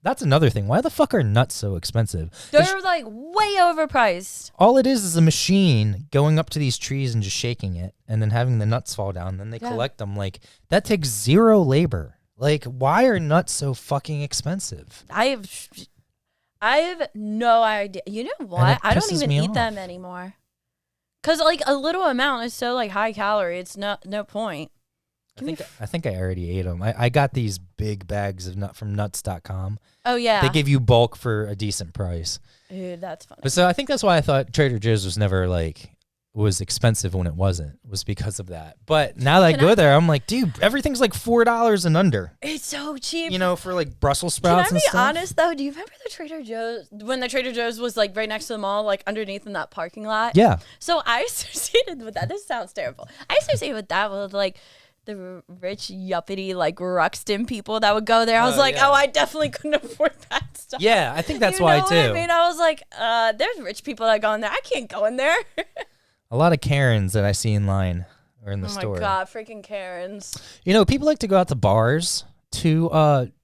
that's another thing. Why the fuck are nuts so expensive? They're like way overpriced. All it is a machine going up to these trees and just shaking it and then having the nuts fall down. Then they collect them. Like that takes zero labor. Like why are nuts so fucking expensive? I have no idea. You know what? I don't even eat them anymore. Because, like, a little amount is so, like, high calorie. It's no point. I think I already ate them. I got these big bags of from nuts.com. Oh, yeah. They give you bulk for a decent price. Dude, that's funny. But so I think that's why I thought Trader Joe's was never, like, was expensive when it wasn't, was because of that. But now that I go there, I'm like, dude, everything's like $4 and under. It's so cheap. You know, for like Brussels sprouts and stuff. Can I be honest, though? Do you remember the Trader Joe's, when the Trader Joe's was like right next to the mall, like underneath in that parking lot? Yeah. So I associated with that. This sounds terrible. I associated with that with like the rich, yuppity, like Ruxton people that would go there. I was like, yeah. oh, I definitely couldn't afford that stuff. Yeah, I think that's you why know too. What I mean, I was like, there's rich people that go in there. I can't go in there. A lot of Karens that I see in line or in the store. Oh my God, freaking Karens. You know, people like to go out to bars to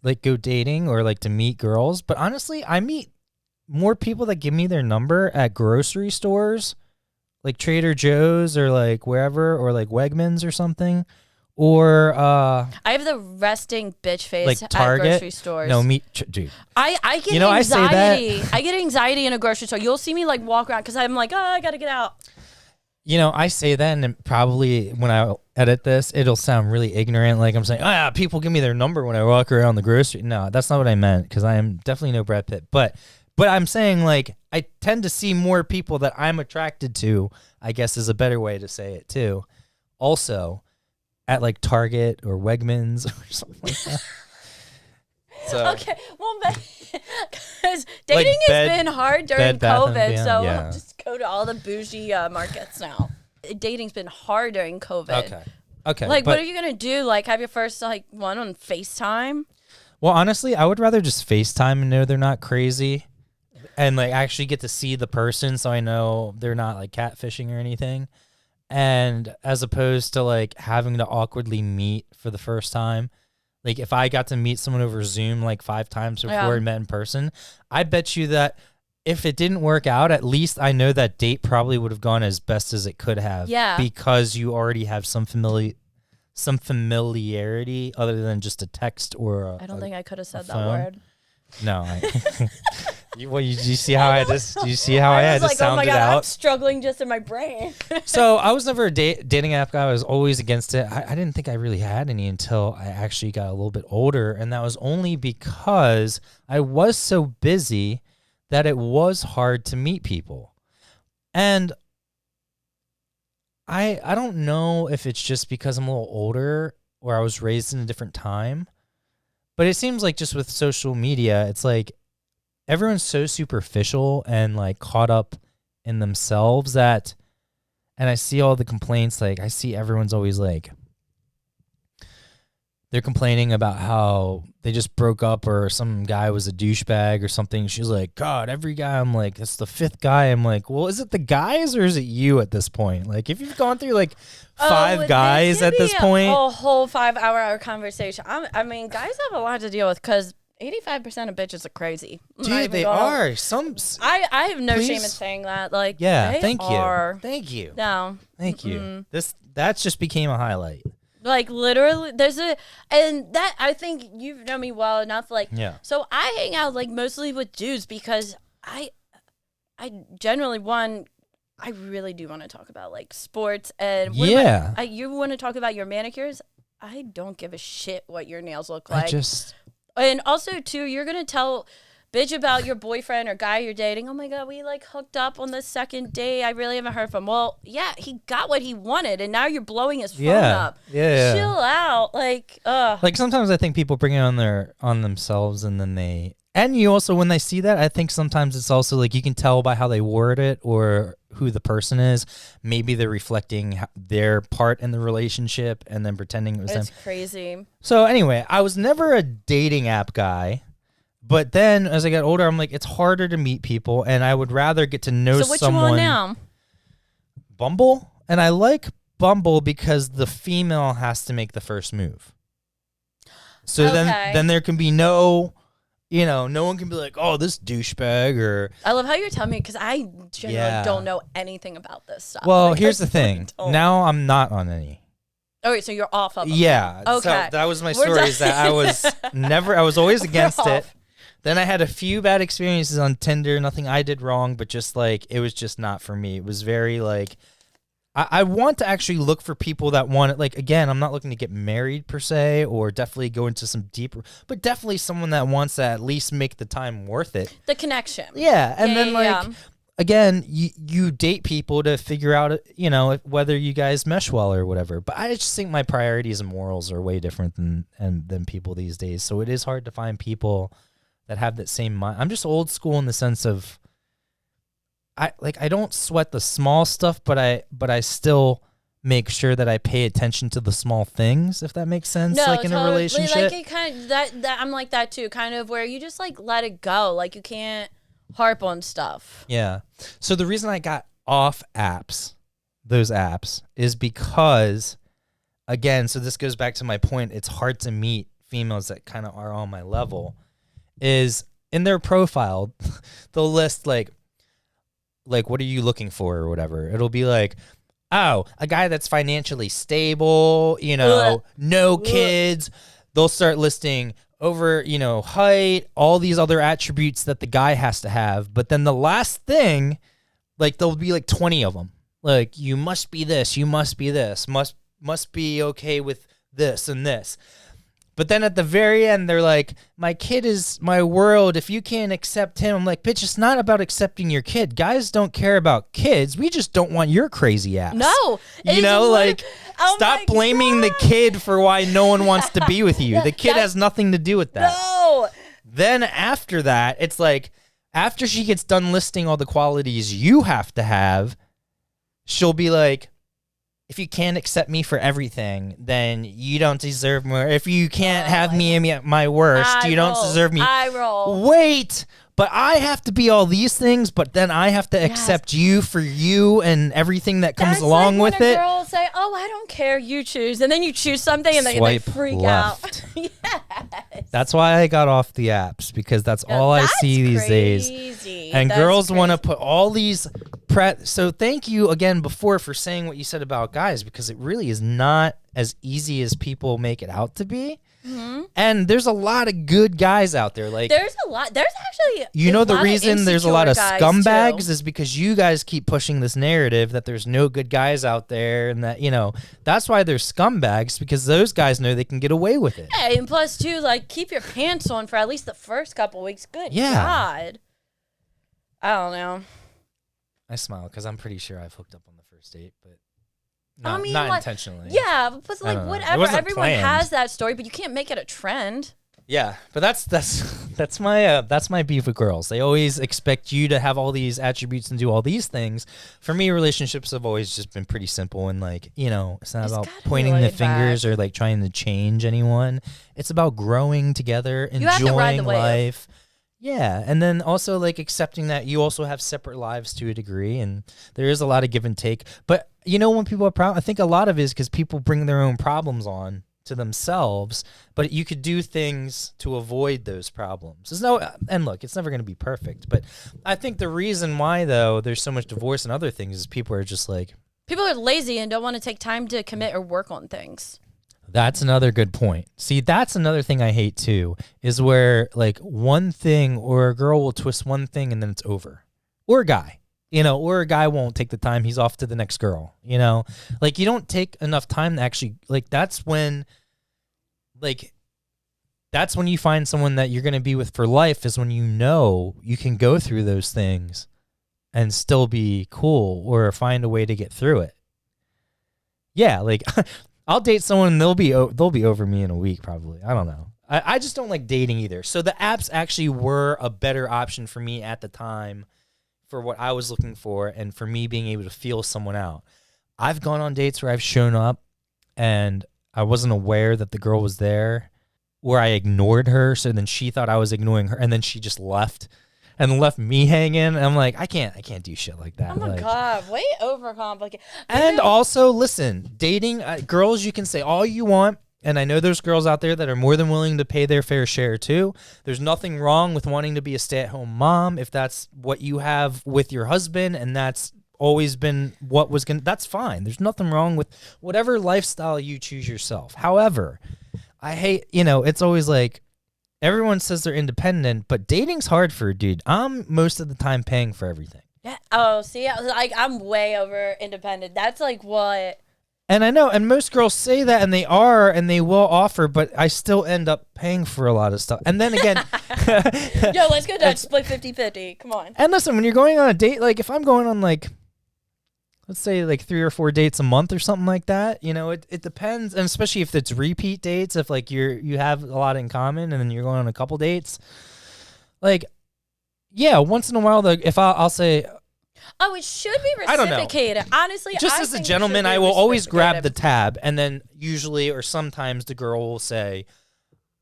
like go dating or like to meet girls. But honestly, I meet more people that give me their number at grocery stores, like Trader Joe's or like wherever, or like Wegmans or something. Or I have the resting bitch face like at Target. grocery stores. No, dude. I get You know, anxiety. I say that. I get anxiety in a grocery store. You'll see me like walk around because I'm like, oh, I gotta get out. You know, I say that, and probably when I edit this, it'll sound really ignorant. Like I'm saying, oh, yeah, people give me their number when I walk around the grocery. No, that's not what I meant, because I am definitely no Brad Pitt. But I'm saying, like, I tend to see more people that I'm attracted to, I guess is a better way to say it, too. Also, at, like, Target or Wegmans or something like that. So, Okay, well, because dating has been hard during COVID, so I'll just go to all the bougie markets now. Dating's been hard during COVID. Okay. Like, what are you gonna do? Like, have your first like one on FaceTime? Well, honestly, I would rather just FaceTime and know they're not crazy, and like actually get to see the person, so I know they're not like catfishing or anything. And as opposed to like having to awkwardly meet for the first time. Like, if I got to meet someone over Zoom like 5 times before and met in person, I bet you that if it didn't work out, at least I know that date probably would have gone as best as it could have. Yeah. Because you already have some familiarity other than just a text or I don't think I could have said that phone. word. No. You see how I just sounded oh my God, I'm out? struggling just in my brain. So I was never a dating app guy. I was always against it. I didn't think I really had any until I actually got a little bit older. And that was only because I was so busy that it was hard to meet people. And I don't know if it's just because I'm a little older or I was raised in a different time. But it seems like just with social media, it's like everyone's so superficial and like caught up in themselves that, and I see all the complaints, like I see everyone's always like, they're complaining about how they just broke up or some guy was a douchebag or something. She's like, God, every guy, I'm like, that's the 5th guy. I'm like, well, is it the guys or is it you at this point? Like, if you've gone through like 5 guys at this point. A whole 5-hour conversation. I mean, guys have a lot to deal with because 85% of bitches are crazy. Dude, they are. I have no shame in saying that. Like, yeah, thank you. No. Thank you. That just became a highlight. Like, literally, and that, I think you've known me well enough, like, so I hang out, like, mostly with dudes because I generally, I really do want to talk about, like, sports, and you want to talk about your manicures, I don't give a shit what your nails look like. And also, too, you're going to tell bitch about your boyfriend or guy you're dating. Oh my God, we like hooked up on the second date. I really haven't heard from him. Well, yeah, he got what he wanted, and now you're blowing his phone up. Yeah. Chill out. Like, Like sometimes I think people bring it on themselves, and then and you also, when they see that, I think sometimes it's also like you can tell by how they word it or who the person is. Maybe they're reflecting their part in the relationship and then pretending it was them. it's crazy. So anyway, I was never a dating app guy, but then as I got older, I'm like, it's harder to meet people, and I would rather get to know So what someone. you on now? Bumble, and I like Bumble because the female has to make the first move. So then there can be no one can be like, oh, this douchebag, or I love how you're telling me because I generally don't know anything about this stuff. Well, Like, here's I the thing. don't. Now I'm not on any. Oh, wait, so you're off of them. Yeah. Okay. So that was my We're story. done. Is that I was always against it. off. Then I had a few bad experiences on Tinder. Nothing I did wrong, but just like it was just not for me. It was very like I want to actually look for people that want it. Like, again, I'm not looking to get married per se, or definitely go into some deeper, but definitely someone that wants to at least make the time worth it. The connection. Yeah. And then yeah. again, you date people to figure out, whether you guys mesh well or whatever. But I just think my priorities and morals are way different than people these days. So it is hard to find people that have that same mind. I'm just old school in the sense of, I don't sweat the small stuff, but I still make sure that I pay attention to the small things, if that makes sense. No, like in a totally. relationship. Like it kind of that I'm like that too, kind of where you just like let it go. Like you can't harp on stuff. Yeah. So the reason I got off those apps, is because, again, so this goes back to my point, it's hard to meet females that kind of are on my level, is in their profile, they'll list like what are you looking for or whatever. It'll be like, oh, a guy that's financially stable, no kids. They'll start listing over, height, all these other attributes that the guy has to have. But then the last thing, like there'll be like 20 of them. Like, you must be this, you must be this, must be okay with this and this. But then at the very end, they're like, my kid is my world. If you can't accept him, I'm like, bitch, it's not about accepting your kid. Guys don't care about kids. We just don't want your crazy ass. No. Stop blaming the kid for why no one wants to be with you. The kid has nothing to do with that. No. Then after that, it's like, after she gets done listing all the qualities you have to have, she'll be like, if you can't accept me for everything, then you don't deserve more. If you can't have me at my worst, you don't deserve me. I roll. Wait, but I have to be all these things, but then I have to accept you for you and everything that comes along with it. Girl say, "Oh, I don't care, you choose," and then you choose something, and then they freak left. out. Yes. That's why I got off the apps, because that's all I see these days. And girls want to put all these so thank you again before for saying what you said about guys, because it really is not as easy as people make it out to be. Mm-hmm. And there's a lot of good guys out there. Like, there's a lot. There's actually the reason there's a lot of scumbags too. is because you guys keep pushing this narrative that there's no good guys out there, and that that's why there's scumbags, because those guys know they can get away with it. Hey, and plus too, like, keep your pants on for at least the first couple weeks. Good God. I don't know. I smile because I'm pretty sure I've hooked up on the first date, but not like, intentionally. Yeah, but like whatever. Everyone has that story, but you can't make it a trend. Yeah, but that's my beef with girls. They always expect you to have all these attributes and do all these things. For me, relationships have always just been pretty simple, and like, it's not about pointing the fingers or like trying to change anyone. It's about growing together, enjoying life. Yeah, and then also like accepting that you also have separate lives to a degree, and there is a lot of give and take. But when people are proud, I think a lot of it is because people bring their own problems on to themselves, but you could do things to avoid those problems. And look, it's never going to be perfect, but I think the reason why, though, there's so much divorce and other things is people are just like... People are lazy and don't want to take time to commit or work on things. That's another good point. See, that's another thing I hate too, is where like one thing, or a girl will twist one thing and then it's over. Or a guy, or a guy won't take the time. He's off to the next girl, like you don't take enough time to actually, like, that's when, like, that's when you find someone that you're going to be with for life, is when you know you can go through those things and still be cool or find a way to get through it. Yeah, like I'll date someone and they'll be over me in a week probably. I don't know. I just don't like dating either. So the apps actually were a better option for me at the time for what I was looking for and for me being able to feel someone out. I've gone on dates where I've shown up and I wasn't aware that the girl was there, where I ignored her, so then she thought I was ignoring her, and then she just left and left me hanging. And I'm like, I can't do shit like that. Oh my like, God, way overcomplicated. And also, listen, dating girls, you can say all you want. And I know there's girls out there that are more than willing to pay their fair share too. There's nothing wrong with wanting to be a stay-at-home mom if that's what you have with your husband and that's always been what was going to, that's fine. There's nothing wrong with whatever lifestyle you choose yourself. However, I hate, it's always like everyone says they're independent, but dating's hard for a dude. I'm most of the time paying for everything. Yeah. Oh, see, I'm way over independent. That's like what... And I know, and most girls say that, and they are, and they will offer, but I still end up paying for a lot of stuff. And then again... Yo, let's go down, split 50-50. Come on. And listen, when you're going on a date, like, if I'm going on, like, let's say, like, 3 or 4 dates a month or something like that, it depends, and especially if it's repeat dates, if, like, you have a lot in common, and then you're going on a couple dates, like, yeah, once in a while, if I'll say... Oh, it should be I don't know. reciprocated. Honestly, just I as a think it gentleman, should be I will always grab the reciprocated. tab, and then usually or sometimes the girl will say,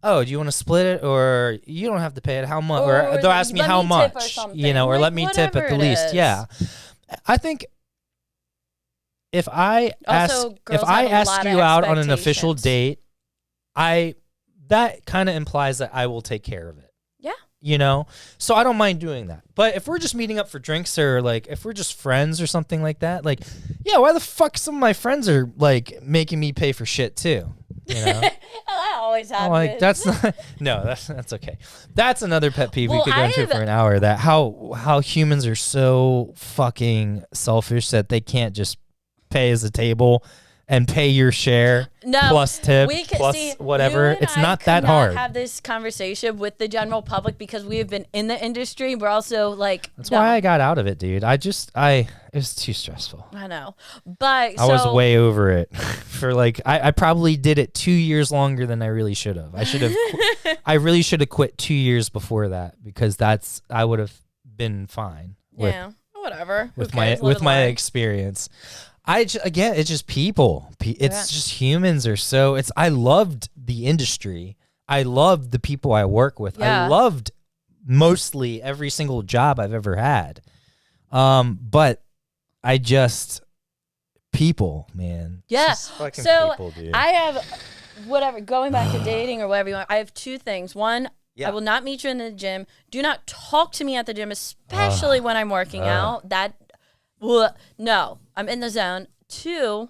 "Oh, do you want to split it, or you don't have to pay it? How much?" Or they'll ask me let how me tip or much, something. or Like, let me tip at whatever the it least. is. Yeah, I think if I Also, girls have a ask lot of you out on an official expectations. date, that kind of implies that I will take care of it. Yeah. So I don't mind doing that. But if we're just meeting up for drinks or like if we're just friends or something like that, like, yeah, why the fuck some of my friends are like making me pay for shit too? That always happens. Like that's not, no, that's okay. That's another pet peeve we Well, could go into for an hour. That how humans are so fucking selfish that they can't just pay as a table and pay your share plus tip plus whatever. It's not that hard. Have this conversation with the general public because we have been in the industry. We're also like That's why I got out of it, dude. It was too stressful. I know, but I was way over it. For like, I probably did it 2 years longer than I really should have. I really should have quit 2 years before that because I would have been fine. Whatever. With my experience. Again, it's just people. It's just humans are so. I loved the industry. I loved the people I work with. Yeah. I loved mostly every single job I've ever had. But I just people, man. Yeah. Just fucking So people, dude. I have going back to dating or whatever you want. I have 2 things. One, I will not meet you in the gym. Do not talk to me at the gym, especially when I'm working out. No, I'm in the zone. 2,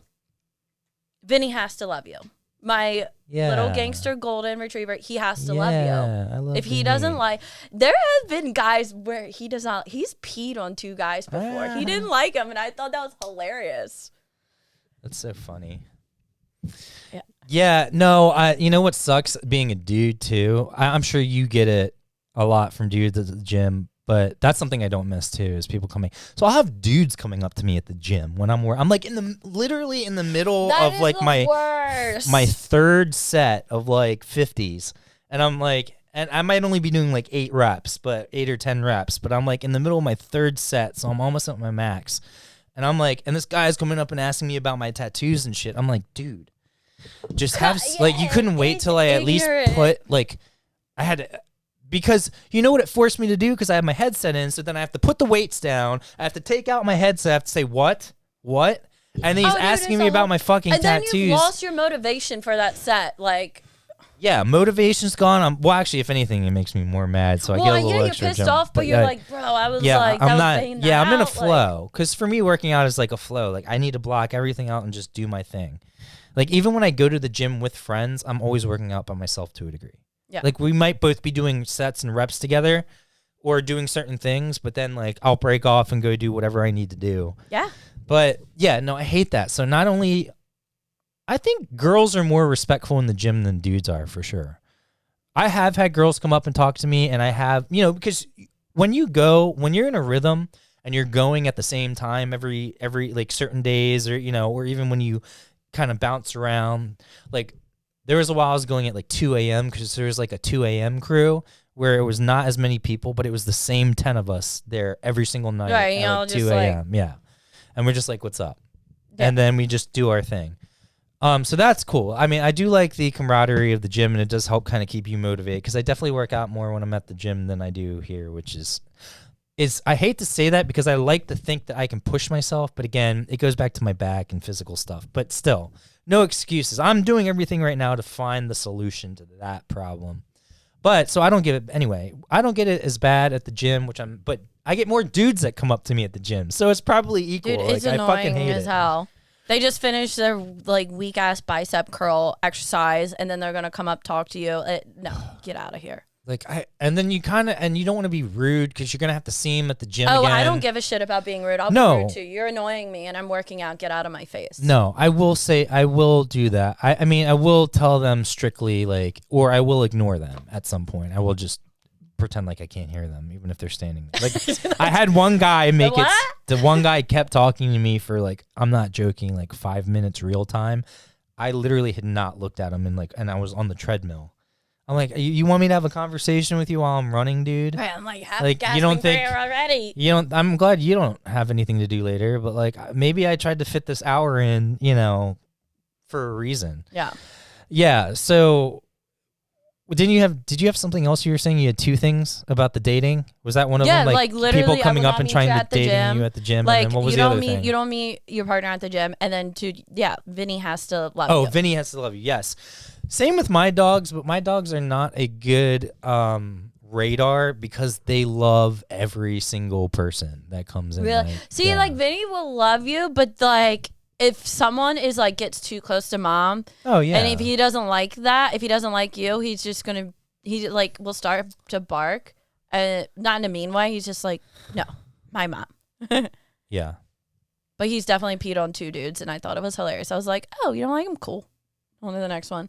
Vinny has to love you. My little gangster golden retriever, he has to love you. I love If he Vinny. doesn't like, there have been guys where he does not, he's peed on 2 guys before. He didn't like them, and I thought that was hilarious. That's so funny. Yeah. Yeah, no, you know what sucks being a dude too? I'm sure you get it a lot from dudes at the gym, but that's something I don't miss too, is people coming. So I'll have dudes coming up to me at the gym when I'm like literally in the middle of like my worst. 3rd set of like 50s. And I'm like, and I might only be doing like 8 reps, but 8 or 10 reps, but I'm like in the middle of my 3rd set. So I'm almost at my max. And I'm like, and this guy's coming up and asking me about my tattoos and shit. I'm like, dude, just have, like, you couldn't wait till I at least put, like, I had to, because you know what it forced me to do? Because I have my headset in, so then I have to put the weights down. I have to take out my headset. I have to say, what? And then he's asking me about my fucking tattoos. And then you lost your motivation for that set. Like, yeah, motivation's gone. Well, actually, if anything, it makes me more mad. So I get a little you're extra pissed jump. off, but you're like, bro, I was like, I'm that not. was paying Yeah, I'm in a out, flow. Because for me, working out is like a flow. Like I need to block everything out and just do my thing. Like even when I go to the gym with friends, I'm always working out by myself to a degree. Yeah. Like we might both be doing sets and reps together, or doing certain things, but then like I'll break off and go do whatever I need to do. Yeah. But yeah, no, I hate that. So not only, I think girls are more respectful in the gym than dudes are for sure. I have had girls come up and talk to me, and I have, because when you're in a rhythm and you're going at the same time every like certain days, or or even when you kind of bounce around, like there was a while I was going at like 2 a.m. because there was like a 2 a.m. crew where it was not as many people, but it was the same 10 of us there every single night Right, at like 2 a.m. Yeah, and we're just like, what's up? Yeah. And then we just do our thing. So that's cool. I mean, I do like the camaraderie of the gym, and it does help kind of keep you motivated, because I definitely work out more when I'm at the gym than I do here, which is I hate to say that because I like to think that I can push myself, but again, it goes back to my back and physical stuff. But still, no excuses. I'm doing everything right now to find the solution to that problem. But so I don't get it anyway. I don't get it as bad at the gym, but I get more dudes that come up to me at the gym, so it's probably equal. Dude, it's like, annoying I fucking hate as it. hell. They just finished their like weak ass bicep curl exercise, and then they're gonna come up talk to you. No, get out of here. And then you don't want to be rude because you're gonna have to see him at the gym. Oh, again. I don't give a shit about being rude. I'll be rude too. You're annoying me, and I'm working out. Get out of my face. No, I will say I will do that. I mean, I will tell them strictly, like, or I will ignore them at some point. I will just pretend like I can't hear them, even if they're standing there. Like, I had one guy make it. The one guy kept talking to me for like, I'm not joking, like 5 minutes real time. I literally had not looked at him and I was on the treadmill. I'm like, you want me to have a conversation with you while I'm running, dude? Right, I'm like, you don't think already? I'm glad you don't have anything to do later, but like maybe I tried to fit this hour in, for a reason. Yeah. Yeah. So did you have something else you were saying? You had two things about the dating. Was that one of them? Like literally, people coming I will up not and meet trying you to at the dating gym. you at the gym. Like, and then what was you the don't other meet thing? you don't meet your partner at the gym, and then Vinny has to love you. Oh, Vinny has to love you. Yes. Same with my dogs, but my dogs are not a good radar because they love every single person that comes in. Really? See, like Vinny will love you, but like if someone is like gets too close to mom, oh yeah, and if he doesn't like that, if he doesn't like you, he's just gonna will start to bark, and not in a mean way. He's just like, no, my mom. Yeah. But he's definitely peed on two dudes, and I thought it was hilarious. I was like, oh, you don't like him? Cool. On to the next one.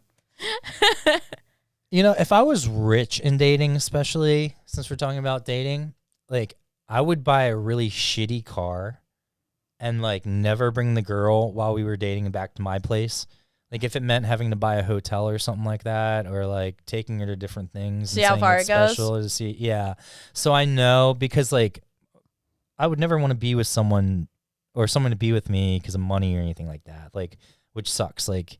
If I was rich in dating, especially since we're talking about dating, like I would buy a really shitty car and like never bring the girl while we were dating back to my place. Like if it meant having to buy a hotel or something like that, or like taking her to different things. See and how saying far it's it goes? special to see. Yeah. So I know, because like I would never want to be with someone or someone to be with me because of money or anything like that. Like, which sucks. Like,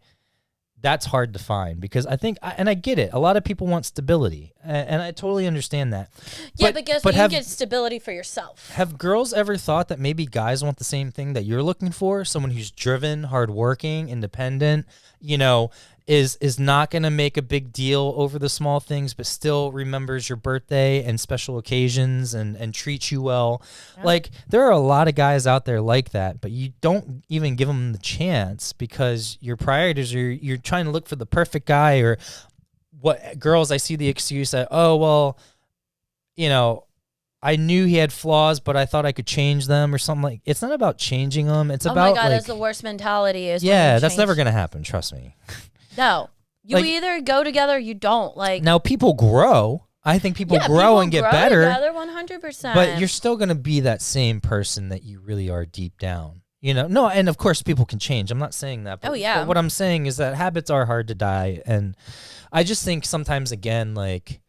that's hard to find because I think, and I get it, a lot of people want stability, and I totally understand that. Yeah, but guess what? You get stability for yourself. Have girls ever thought that maybe guys want the same thing that you're looking for? Someone who's driven, hardworking, independent, is not going to make a big deal over the small things, but still remembers your birthday and special occasions and treats you well. Yeah. Like, there are a lot of guys out there like that, but you don't even give them the chance because your priorities are, you're trying to look for the perfect guy. Or what girls, I see the excuse that, oh, well, I knew he had flaws, but I thought I could change them or something. Like, it's not about changing them. It's about, oh my God, like, that's the worst mentality. Yeah, that's never going to happen. Trust me. No, you either go together or you don't. Like, now people grow. I think people grow and get better. Together 100%. But you're still going to be that same person that you really are deep down. No, and of course people can change. I'm not saying that. But, but what I'm saying is that habits are hard to die. And I just think sometimes, again, like,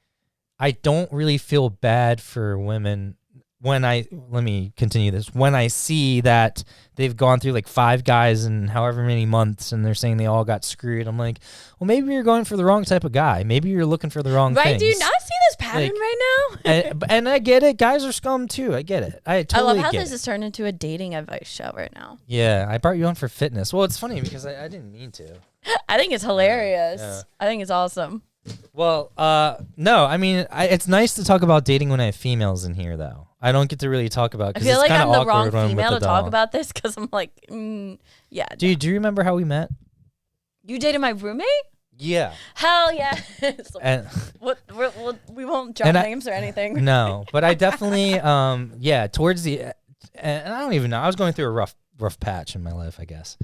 I don't really feel bad for women when let me continue this. When I see that they've gone through like 5 guys in however many months and they're saying they all got screwed, I'm like, well, maybe you're going for the wrong type of guy. Maybe you're looking for the wrong things. Right? Do you not see this pattern right now? and I get it. Guys are scum too. I get it. I totally love how get this has turned into a dating advice show right now. Yeah, I brought you on for fitness. Well, it's funny because I didn't mean to. I think it's hilarious. Yeah. I think it's awesome. Well, no, I mean, it's nice to talk about dating when I have females in here, though. I don't get to really talk about. I feel like I'm the wrong female to talk about this because I'm like, yeah. Dude, do you remember how we met? You dated my roommate? Yeah. Hell yeah. So and we won't drop names or anything. No, but I definitely, towards the, and I don't even know. I was going through a rough patch in my life, I guess,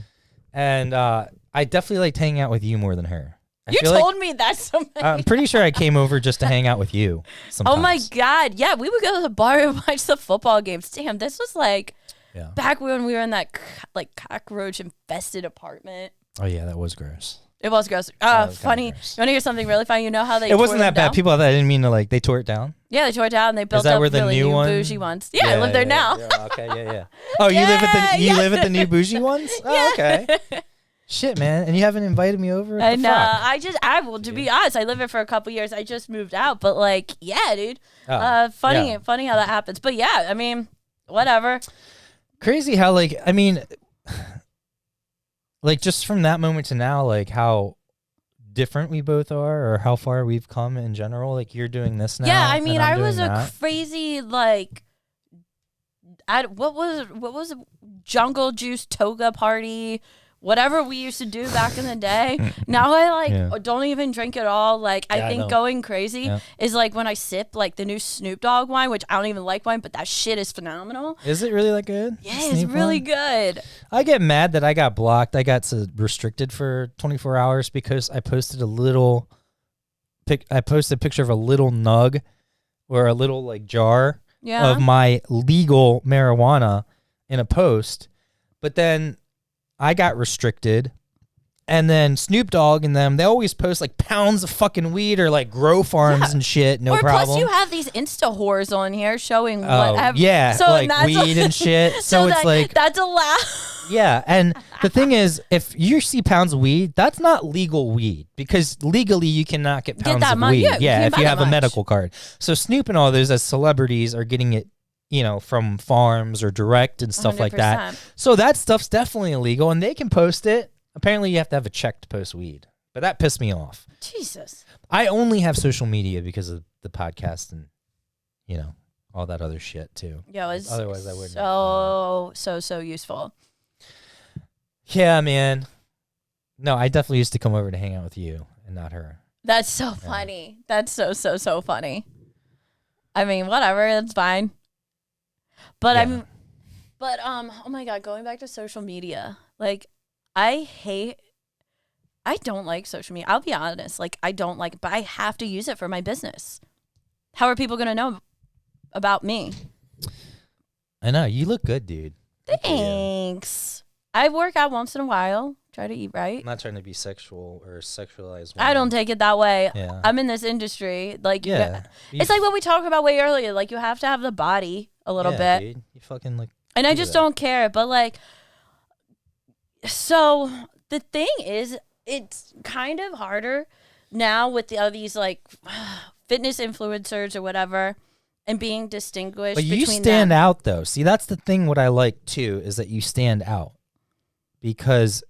and I definitely liked hanging out with you more than her. You feel like- told me that so many I'm pretty sure I came over just to hang out with you. Sometimes. Oh my God. Yeah, we would go to the bar and watch the football games. Damn, this was like Yeah. back when we were in that like cockroach infested apartment. Oh yeah, that was gross. It was gross. was Funny. kinda gross. You want to hear something really funny? You know how they It wasn't tore that them bad. down? People thought I didn't mean to like. They tore it down. Yeah, they tore it down and they built that up where the really new one- bougie ones. Yeah, I live there now. Yeah, okay, yeah. Oh, you live at the Yeah. live at the new bougie ones? Oh, okay. Shit, man, and you haven't invited me over. And The fuck? I will to be honest, I lived there for a couple years. I just moved out, but like, yeah, dude. Oh, Funny yeah. how that happens. But yeah, I mean, whatever. Crazy how like I mean, like just from that moment to now, like how different we both are, or how far we've come in general. Like you're doing this now. Yeah, I mean, and I'm I was doing a that. crazy like, what was it? Jungle Juice toga party, whatever we used to do back in the day. Now I like Yeah. don't even drink at all. Like Yeah, I I think know. going crazy Yeah. is like when I sip like the new Snoop Dogg wine, which I don't even like wine, but that shit is phenomenal. Is it really that good? Yeah, it's Snoop really one? good. I get mad that I got blocked. I got restricted for 24 hours because I posted a little I posted a picture of a little nug or a little like jar Yeah. of my legal marijuana in a post. But then I got restricted. And then Snoop Dogg and them, they always post like pounds of fucking weed or like grow farms Yeah. and shit. No or problem. plus you have these Insta whores on here showing Oh, whatever. yeah, so like that's weed and shit. So it's like that's allowed. yeah, and the thing is, if you see pounds of weed, that's not legal weed because legally you cannot get pounds that of much. weed. Yeah, you can't if buy you that have a much. medical card. So Snoop and all those as celebrities are getting it, from farms or direct and stuff like that. 100%. So that stuff's definitely illegal, and they can post it. Apparently, you have to have a check to post weed, but that pissed me off. Jesus. I only have social media because of the podcast and all that other shit too. Yeah, it was Otherwise, I wouldn't. so useful. Yeah, man. No, I definitely used to come over to hang out with you and not her. That's so funny. That's so funny. I mean, whatever, that's fine. But Yeah. oh my God, going back to social media, like I don't like social media. I'll be honest, like I don't like it, but I have to use it for my business. How are people gonna know about me? I know. You look good, dude. Good for you. Thanks. I work out once in a while. Try to eat right. I'm not trying to be sexual or sexualized. I don't take it that way. Yeah. I'm in this industry. Like, Yeah. it's like what we talked about way earlier. Like, you have to have the body a little bit. Dude. You fucking look. And I Look at just that. don't care. But, like, so the thing is, it's kind of harder now with all these, like, fitness influencers or whatever and being distinguished But you between stand them. out, though. See, that's the thing. What I like, too, is that you stand out. Because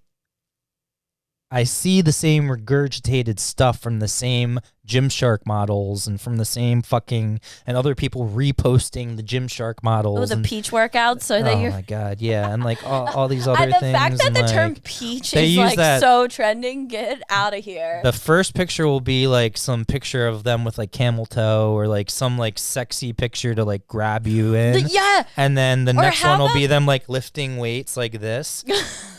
I see the same regurgitated stuff from the same Gymshark models and from the same fucking and other people reposting the Gymshark models. Oh, the and, peach workouts. So that oh you're. my god, yeah, and like all these other And the things. fact that and the like, term peach they is use like that- so trending, get out of here. the first picture will be like some picture of them with like camel toe or like some like sexy picture to like grab you in. Yeah. And then the next how one will about- be them like lifting weights like this,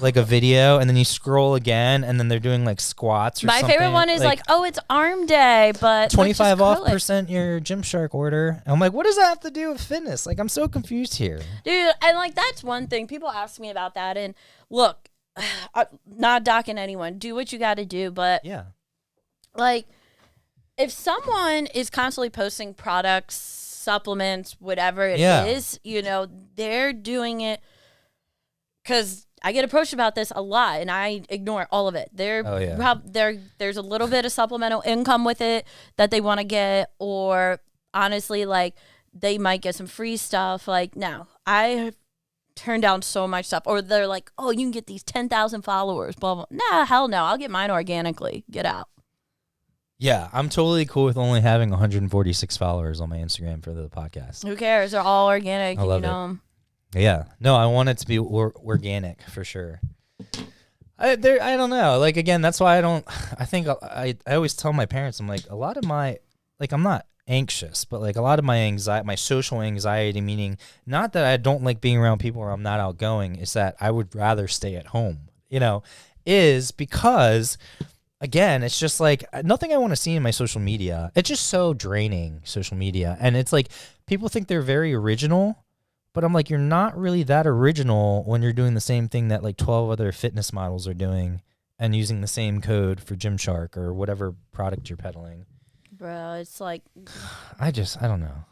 like a video, and then you scroll again, and then they're doing like squats or My something. favorite one is like, oh, it's arm day, but let's just 25 grill off it. percent your Gymshark order. And I'm like, what does that have to do with fitness? Like, I'm so confused here. Dude, and like that's one thing people ask me about that. And look, not docking anyone, do what you got to do, but Yeah. like if someone is constantly posting products, supplements, whatever it is, Yeah. they're doing it because I get approached about this a lot, and I ignore all of it. Oh, yeah. There's a little bit of supplemental income with it that they want to get, or honestly, like they might get some free stuff. Like, no, I turn down so much stuff, or they're like, oh, you can get these 10,000 followers, blah blah. Nah, hell no, I'll get mine organically. Get out. Yeah, I'm totally cool with only having 146 followers on my Instagram for the podcast. Who cares? They're all organic. I love it. 'em. Yeah. No, I want it to be organic for sure. I don't know. Like, again, that's why I think I always tell my parents, I'm like, a lot of my, like, I'm not anxious, but like a lot of my anxiety, my social anxiety, meaning not that I don't like being around people or I'm not outgoing, is that I would rather stay at home, is because again, it's just like nothing I want to see in my social media. It's just so draining, social media. And it's like people think they're very original, but I'm like, you're not really that original when you're doing the same thing that like 12 other fitness models are doing and using the same code for Gymshark or whatever product you're peddling. Bro, it's like I don't know.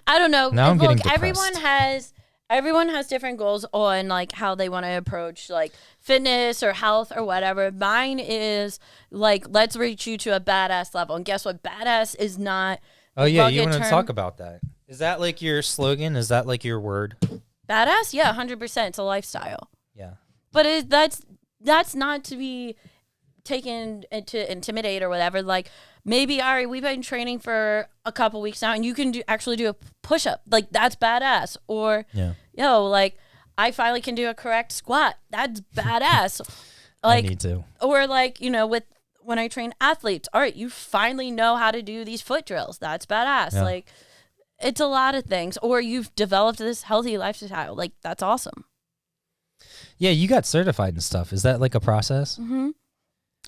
I don't know. Now I'm Look, getting depressed. everyone has different goals on like how they want to approach like fitness or health or whatever. Mine is like, let's reach you to a badass level. And guess what? Badass is not. Oh yeah, you rugged want to term. talk about that? Is that like your slogan? Is that like your word? Badass? Yeah, 100%. It's a lifestyle. Yeah. But that's not to be taken to intimidate or whatever. Like maybe Ari, we've been training for a couple weeks now, and you can actually do a push up. Like that's badass. Or like I finally can do a correct squat. That's badass. Like I need to. Or like when I train athletes, all right, you finally know how to do these foot drills. That's badass. Yeah. Like it's a lot of things. Or you've developed this healthy lifestyle. Like that's awesome. Yeah, you got certified and stuff. Is that like a process? Mm-hmm.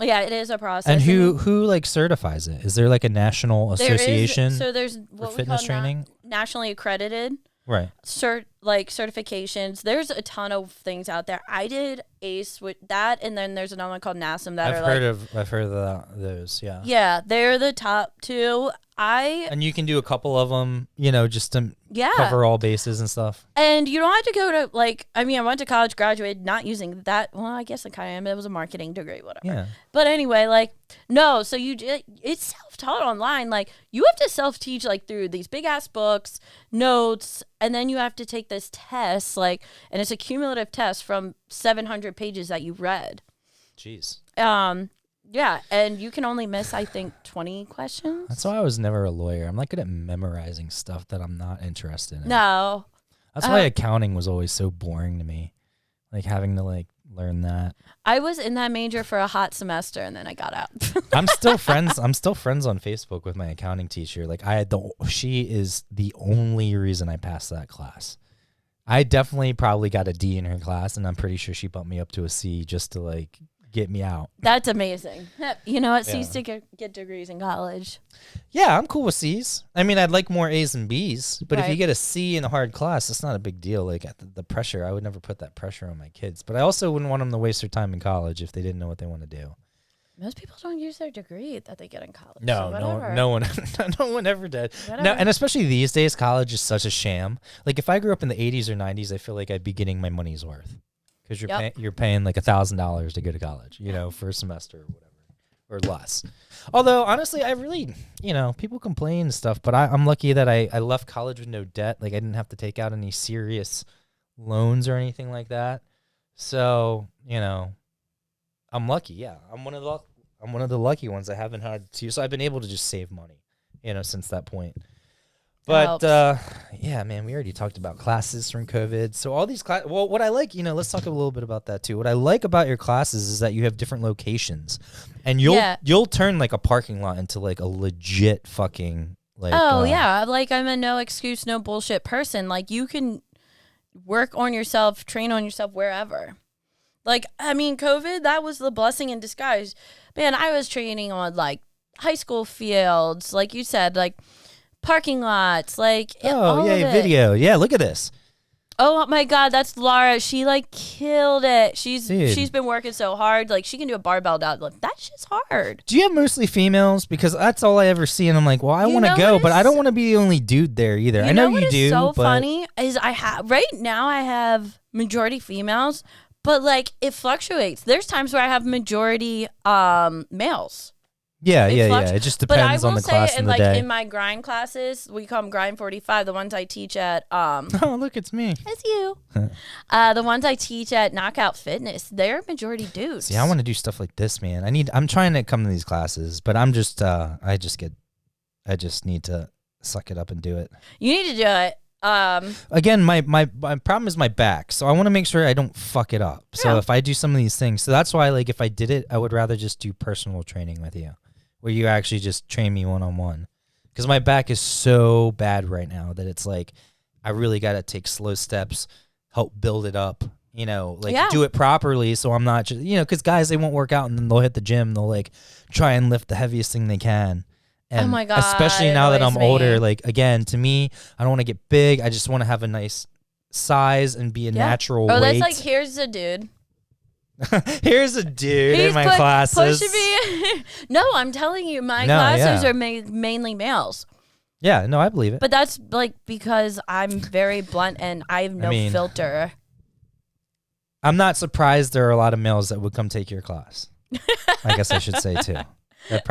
Yeah, it is a process. And who like certifies it? Is there like a national association? There's what for we fitness call training? Nationally accredited. Right. Certifications. There's a ton of things out there. I did ACE with that, and then there's another one called NASM that I've heard of those. Yeah. Yeah, they're the top two. And you can do a couple of them, just to Yeah. cover all bases and stuff. And you don't have to go to I went to college, graduated, not using that. Well, I guess I kind of am. It was a marketing degree, whatever. Yeah. But anyway, no. So it's self-taught online. Like you have to self-teach through these big ass books, notes, and then you have to take this test. And it's a cumulative test from 700 pages that you read. Jeez. Yeah, and you can only miss, I think, 20 questions. That's why I was never a lawyer. I'm not good at memorizing stuff that I'm not interested in. No. That's why accounting was always so boring to me. Like having to learn that. I was in that major for a hot semester and then I got out. I'm still friends on Facebook with my accounting teacher. She is the only reason I passed that class. I definitely probably got a D in her class, and I'm pretty sure she bumped me up to a C just to get me out. That's amazing. You know what? C's to get degrees in college. Yeah, I'm cool with C's. I mean, I'd like more A's and B's, but if Right. you get a C in a hard class, it's not a big deal. The pressure, I would never put that pressure on my kids. But I also wouldn't want them to waste their time in college if they didn't know what they want to do. Most people don't use their degree that they get in college. No, so no whatever. one, no one ever did. Whatever. No, and especially these days, college is such a sham. Like if I grew up in the 80s or 90s, I feel like I'd be getting my money's worth because you're paying like $1,000 to go to college, for a semester or whatever, or less. Although honestly, I really, people complain and stuff, but I'm lucky that I left college with no debt. Like I didn't have to take out any serious loans or anything like that. So I'm lucky. Yeah, I'm one of the lucky ones. I haven't had to, so I've been able to just save money, since that point. But yeah, man, we already talked about classes from COVID. So all these well, what I like, let's talk a little bit about that too. What I like about your classes is that you have different locations, and you'll turn like a parking lot into like a legit fucking yeah, I'm a no excuse, no bullshit person. Like you can work on yourself, train on yourself wherever. COVID, that was the blessing in disguise. Man, I was training on high school fields, like you said, parking lots, video. Yeah, look at this. Oh my God, that's Laura. She killed it. She's been working so hard. She can do a barbell deadlift. That shit's hard. Do you have mostly females? Because that's all I ever see, and I'm like, well, I want to go, but I don't want to be the only dude there either. I know you do. So funny is I have majority females, but it fluctuates. There's times where I have majority males. Yeah. It just depends on the class and the day. In my grind classes, we call them Grind 45. The ones I teach at oh, look, it's me. It's you. The ones I teach at Knockout Fitness, they're majority dudes. See, I want to do stuff like this, man. I'm trying to come to these classes, but I'm just I just need to suck it up and do it. You need to do it. Again, my problem is my back, so I want to make sure I don't fuck it up. So if I do some of these things, so that's why if I did it, I would rather just do personal training with you, where you actually just train me one-on-one, because my back is so bad right now that it's I really got to take slow steps, help build it up, You know, like Yeah. do it properly. So I'm not just, because guys, they won't work out and then they'll hit the gym. They'll like try and lift the heaviest thing they can. And my God, especially it now that annoys I'm older, me. like again, to me, I don't want to get big. I just want to have a nice size and be a natural weight. that's like, here's a dude. Here's a dude in my pushing classes. me. No, I'm telling you, my No, classes yeah. are mainly males. Yeah, no, I believe it. But that's like because I'm very blunt and I have no filter. I'm not surprised there are a lot of males that would come take your class. I guess I should say too. That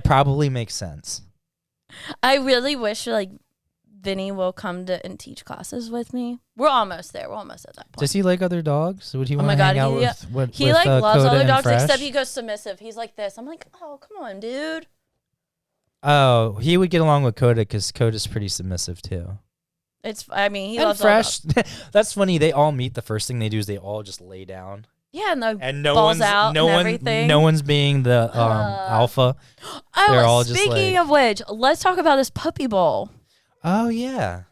probably makes sense. I really wish like Vinny will come to and teach classes with me. We're almost there. We're almost at that point. Does he like other dogs? Would he want to my God, hang out he- with He like loves Coda other and dogs, Fresh? except he goes submissive. He's like this. I'm like, oh, come on, dude. Oh, he would get along with Coda because Coda's pretty submissive too. He And loves Fresh. all dogs. That's funny. They all meet. The first thing they do is they all just lay down. Yeah, And no balls one's out and everything. no one's being the alpha. They're all just speaking like- of which, let's talk about this puppy bowl. Oh yeah.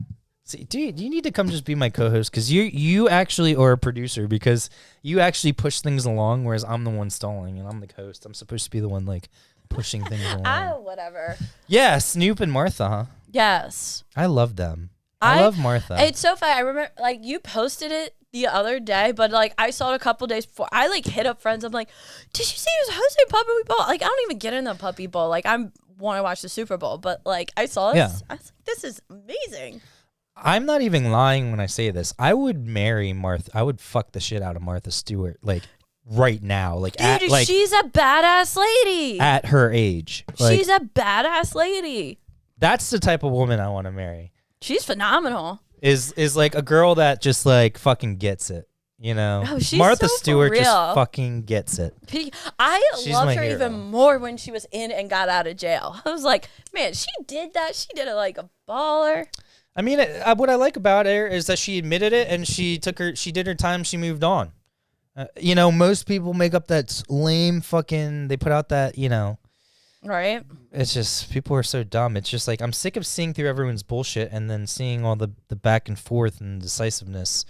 See, dude, you need to come just be my co-host because you actually or a producer because you actually push things along, whereas I'm the one stalling and I'm the host. I'm supposed to be the one like pushing things along. Whatever. Yeah, Snoop and Martha, huh? Yes. I love them. I love Martha. It's so funny. I remember, like, you posted it the other day, but, like, I saw it a couple days before. I, like, hit up friends. I'm like, did you see he was hosting Puppy Bowl? Like, I don't even get in the Puppy Bowl. Like, I want to watch the Super Bowl, but, like, I saw this. Yeah. I was like, this is amazing. I'm not even lying when I say this. I would marry Martha. I would fuck the shit out of Martha Stewart, like, right now. Like, Dude, she's a badass lady. at her age. Like, She's a badass lady. that's the type of woman I want to marry. She's phenomenal. Is like a girl that just like fucking gets it, you know? Oh, she's Martha so for Stewart just real. fucking gets it. I She's loved my her hero. even more when she was in and got out of jail. I was like, man, she did that. She did it like a baller. I mean, what I like about her is that she admitted it and she did her time. She moved on. Most people make up that lame fucking. They put out that Right? It's just people are so dumb. It's just like I'm sick of seeing through everyone's bullshit and then seeing all the back and forth and decisiveness.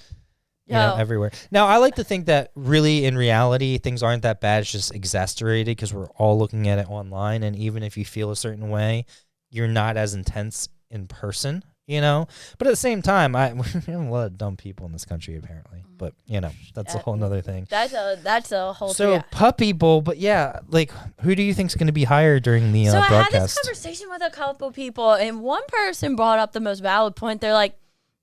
Everywhere. Now, I like to think that really, in reality, things aren't that bad. It's just exaggerated because we're all looking at it online. And even if you feel a certain way, you're not as intense in person, But at the same time, we have a lot of dumb people in this country, apparently. But, that's a whole nother thing. That's a whole So, Puppy Bowl, but yeah, like, who do you think's going to be hired during the So I had this broadcast? conversation with a couple people, and one person brought up the most valid point. They're like,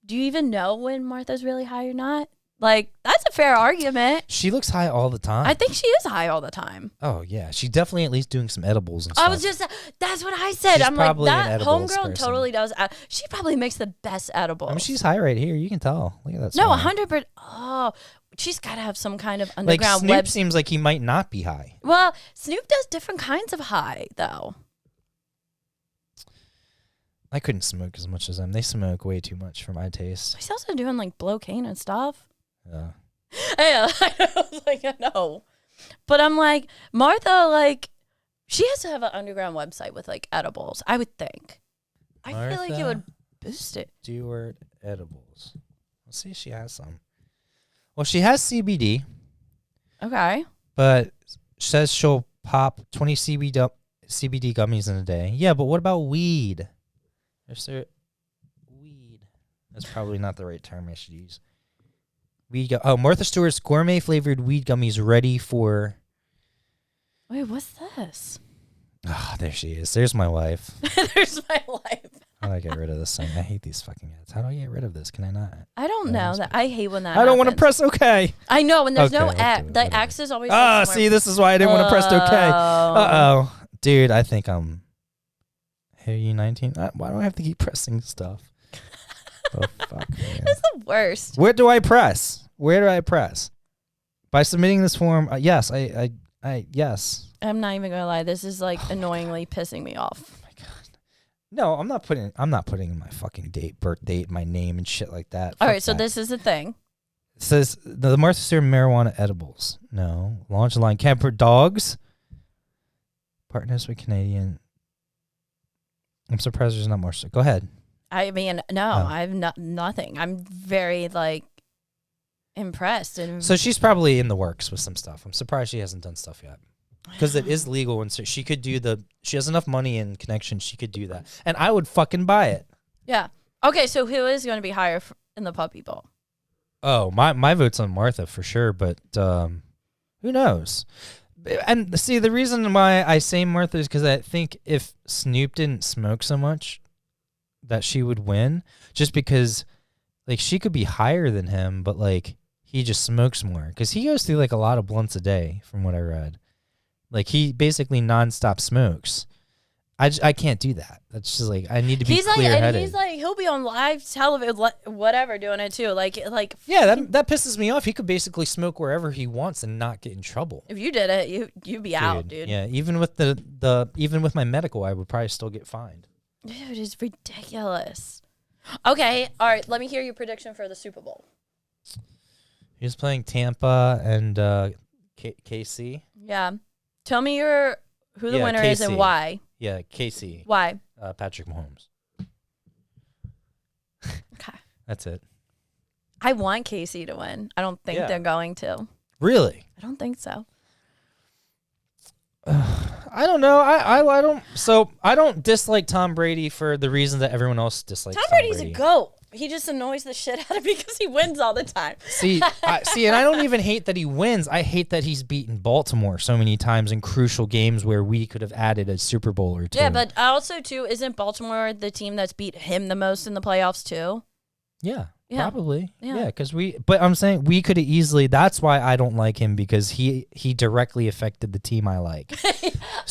do you even know when Martha's really high or not? Like, that's a fair argument. She looks high all the time. I think she is high all the time. Oh, yeah. She's definitely at least doing some edibles and stuff. That's what I said. She's I'm like, probably an that edibles homegirl person. totally does. She probably makes the best edibles. I mean, she's high right here. You can tell. Look at that. No, smile. 100%. Oh, she's got to have some kind of Like, underground Snoop web. seems like he might not be high. Well, Snoop does different kinds of high, though. I couldn't smoke as much as them. They smoke way too much for my taste. He's also doing, like, blocaine and stuff. Yeah. Yeah, I was like, I know. But I'm like, Martha, like, she has to have an underground website with, like, edibles, I would think. I feel like it would boost it. Stewart edibles. Let's see if she has some. Well, she has CBD, Okay. but says she'll pop 20 CBD gummies in a day. Yeah, but what about weed? Weed. That's probably not the right term I should use. Martha Stewart's gourmet flavored weed gummies ready for. Wait, what's this? Ah, there she is. There's my wife. There's my life. How do I get rid of this thing? I hate these fucking ads. How do I get rid of this? Can I not? I don't know. That I hate when that I don't want to happens. press OK. I know, when there's no Okay, let's X. do it, The whatever. X is always. Ah, somewhere. see, this is why I didn't want to press OK. Uh-oh. Dude, I think I'm. Hey, you 19? Why do I have to keep pressing stuff? Oh, fuck, man. It's the worst. Where do I press? By submitting this form, yes, yes. I'm not even gonna lie. This is like annoyingly pissing me off. Oh my God. No, I'm not putting my fucking birth date, my name and shit like that. All Fuck right, so that. this is the thing. It says the Martha Stewart marijuana edibles. No. Launch line camper dogs. Partners with Canadian. I'm surprised there's not more. Go ahead. I mean, no, Oh. I've nothing. I'm very like impressed. And So she's probably in the works with some stuff. I'm surprised she hasn't done stuff yet. Because it is legal, and so she could do she has enough money and connections, she could do that. And I would fucking buy it. yeah. Okay, so who is going to be higher in the Puppy Bowl? Oh, my vote's on Martha for sure, but who knows? And see, the reason why I say Martha is because I think if Snoop didn't smoke so much, that she would win. Just because, like, she could be higher than him, but like he just smokes more. Because he goes through like a lot of blunts a day, from what I read. Like he basically nonstop smokes. I can't do that. That's just like I need to be clear-headed. And he's like he'll be on live television, whatever, doing it too. Like yeah, that pisses me off. He could basically smoke wherever he wants and not get in trouble. if you did it, you'd be out, dude. Yeah, even with even with my medical, I would probably still get fined. Dude, it's ridiculous. Okay, all right. Let me hear your prediction for the Super Bowl. He was playing Tampa and KC. Yeah, tell me who the winner is and KC. why. Yeah, KC. Why? Patrick Mahomes. Okay. That's it. I want KC to win. I don't think Yeah. they're going to. Really? I don't think so. I don't know. I don't. So I don't dislike Tom Brady for the reason that everyone else dislikes Tom Tom Brady's Brady. a GOAT. He just annoys the shit out of me because he wins all the time. See, and I don't even hate that he wins. I hate that he's beaten Baltimore so many times in crucial games where we could have added a Super Bowl or two. Yeah, but also, too, isn't Baltimore the team that's beat him the most in the playoffs, too? Yeah, Yeah. probably. Yeah. Yeah, because but I'm saying we could have easily. That's why I don't like him, because he directly affected the team I like.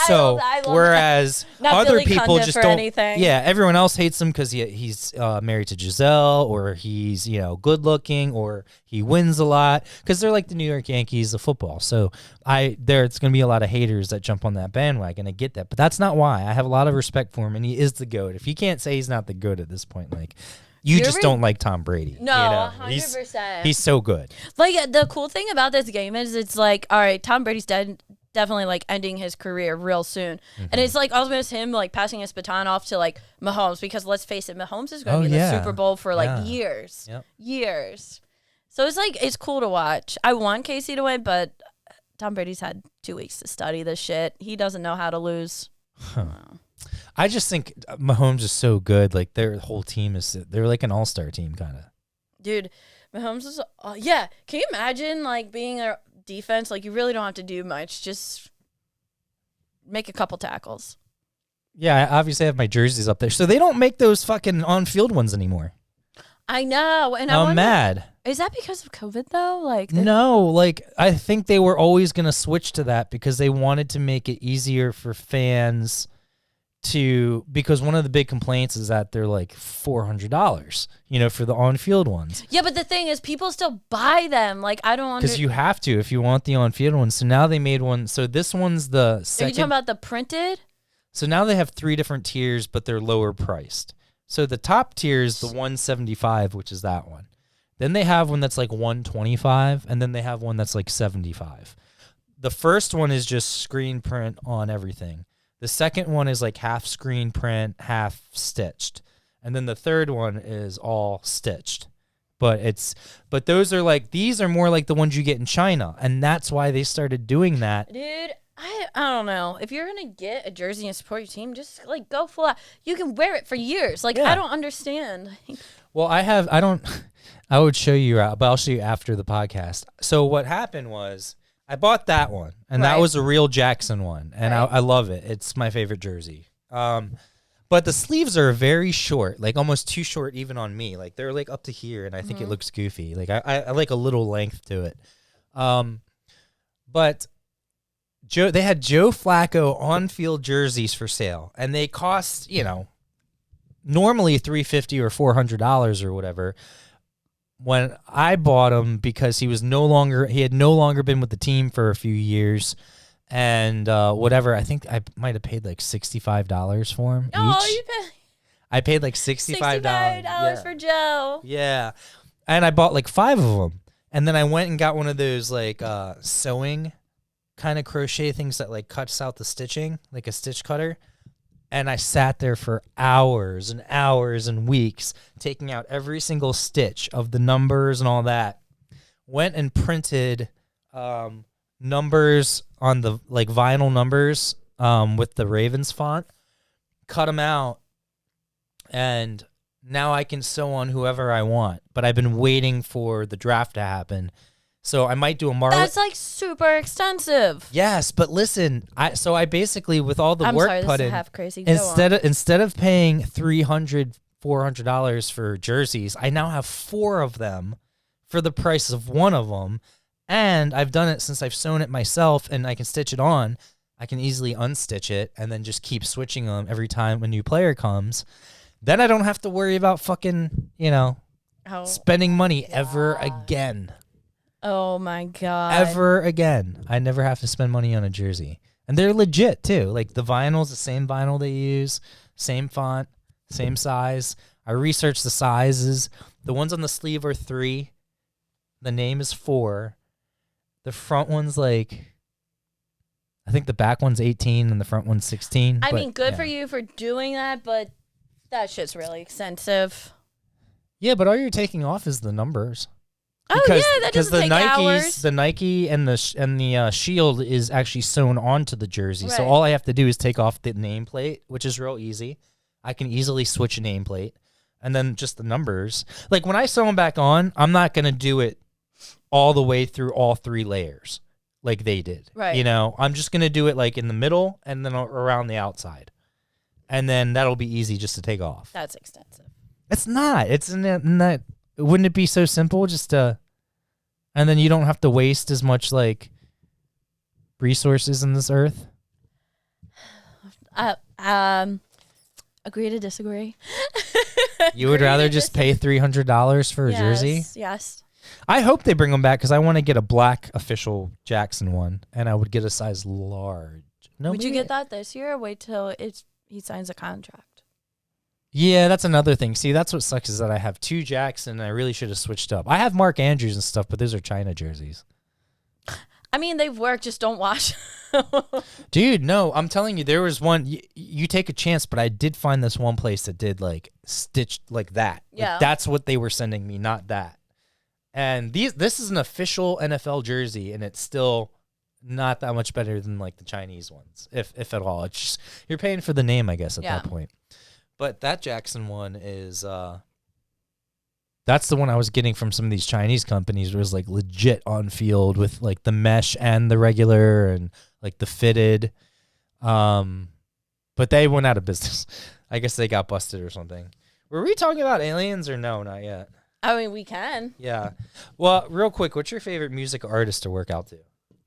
So I love whereas Not other Billy people Cundiff just or don't. anything. Yeah, everyone else hates him because he's married to Giselle, or he's good looking, or he wins a lot, because they're like the New York Yankees of football. So it's going to be a lot of haters that jump on that bandwagon. I get that, but that's not why. I have a lot of respect for him, and he is the GOAT. If he can't say he's not the GOAT at this point, like. You just don't like Tom Brady. No, 100%. He's so good. Like, the cool thing about this game is it's like, all right, Tom Brady's definitely, like, ending his career real soon. Mm-hmm. And it's, like, almost him, like, passing his baton off to, like, Mahomes. Because, let's face it, Mahomes is going to be in the Super Bowl for, like, years. Yep. Years. So it's, like, it's cool to watch. I want Casey to win, but Tom Brady's had 2 weeks to study this shit. He doesn't know how to lose. I just think Mahomes is so good. Like, their whole team they're like an all-star team, kind of. Dude, Mahomes is, yeah. Can you imagine, like, being a defense? Like, you really don't have to do much. Just make a couple tackles. Yeah, I obviously have my jerseys up there. So they don't make those fucking on-field ones anymore. I know. And I'm mad. Is that because of COVID, though? Like, No, like, I think they were always going to switch to that because they wanted to make it easier for fans because one of the big complaints is that they're like $400, for the on-field ones. Yeah, but the thing is, people still buy them. Like, I don't Because you have to if you want the on-field ones. So now they made one. So this one's the second. Are you talking about the printed? So now they have 3 different tiers, but they're lower priced. So the top tier is the 175, which is that one. Then they have one that's like 125, and then they have one that's like 75. The first one is just screen print on everything. The second one is like half screen print, half stitched. And then the third one is all stitched. But those are like, these are more like the ones you get in China. And that's why they started doing that. Dude, I don't know. If you're going to get a jersey and support your team, just, like, go full out. You can wear it for years. Like, Yeah. I don't understand. Well, I would show you, but I'll show you after the podcast. So what happened was, I bought that one, and that Right. was a real Jackson one, and Right. I love it. It's my favorite jersey. But the sleeves are very short, like almost too short even on me. Like, they're like up to here, and I think it looks goofy. Like, I like a little length to it. But they had Joe Flacco on-field jerseys for sale, and they cost, normally $350 or $400 or whatever. When I bought him, because he had no longer been with the team for a few years, and whatever, I think I might have paid like $65 for him Oh, each. you paid I paid like $65. $65 for Joe. Yeah, and I bought like 5 of them, and then I went and got one of those like sewing kind of crochet things that like cuts out the stitching, like a stitch cutter. And I sat there for hours and hours and weeks taking out every single stitch of the numbers and all that. went and printed numbers on the like vinyl numbers with the Ravens font, cut them out, and now I can sew on whoever I want. But I've been waiting for the draft to happen. So I might do a Marley. That's like super extensive. Yes, but listen, I basically with all the I'm work sorry, put this is in, half crazy. Go instead of paying $300-$400 for jerseys, I now have 4 of them for the price of one of them, and I've done it since I've sewn it myself, and I can stitch it on. I can easily unstitch it and then just keep switching them every time a new player comes. Then I don't have to worry about fucking, spending money ever again. Oh my God. Ever again. I never have to spend money on a jersey. And they're legit too. Like the vinyl's the same vinyl they use, same font, same size. I researched the sizes. The ones on the sleeve are 3. The name is 4. The front one's like, I think the back one's 18 and the front one's 16. I mean, good for you for doing that, but that shit's really expensive. Yeah, but all you're taking off is the numbers. That doesn't take hours. The Nike and the shield is actually sewn onto the jersey. Right. So all I have to do is take off the nameplate, which is real easy. I can easily switch a nameplate, and then just the numbers. Like when I sew them back on, I'm not gonna do it all the way through all 3 layers like they did. Right. I'm just gonna do it like in the middle and then around the outside, and then that'll be easy just to take off. That's extensive. It's not. It's not. Wouldn't it be so simple just to, and then you don't have to waste as much like resources in this earth? Agree to disagree. You would rather just pay $300 for a jersey? Yes. I hope they bring them back because I want to get a black official Jackson one, and I would get a size large. No, Would you get that this year or wait till he signs a contract? Yeah, that's another thing. See, that's what sucks is that I have 2 Jackson, and I really should have switched up. I have Mark Andrews and stuff, but those are China jerseys. I mean, they've worked, just don't wash. Dude, no, I'm telling you, there was one, you take a chance, but I did find this one place that did like stitched like that. Yeah. Like, that's what they were sending me, not that. And this is an official NFL jersey, and it's still not that much better than like the Chinese ones, if at all. It's just, you're paying for the name, I guess, at that point. But that Jackson one is, that's the one I was getting from some of these Chinese companies. It was like legit on field with like the mesh and the regular and like the fitted. But they went out of business. I guess they got busted or something. Were we talking about aliens or no? Not yet. I mean, we can. Yeah. Well, real quick, what's your favorite music artist to work out to?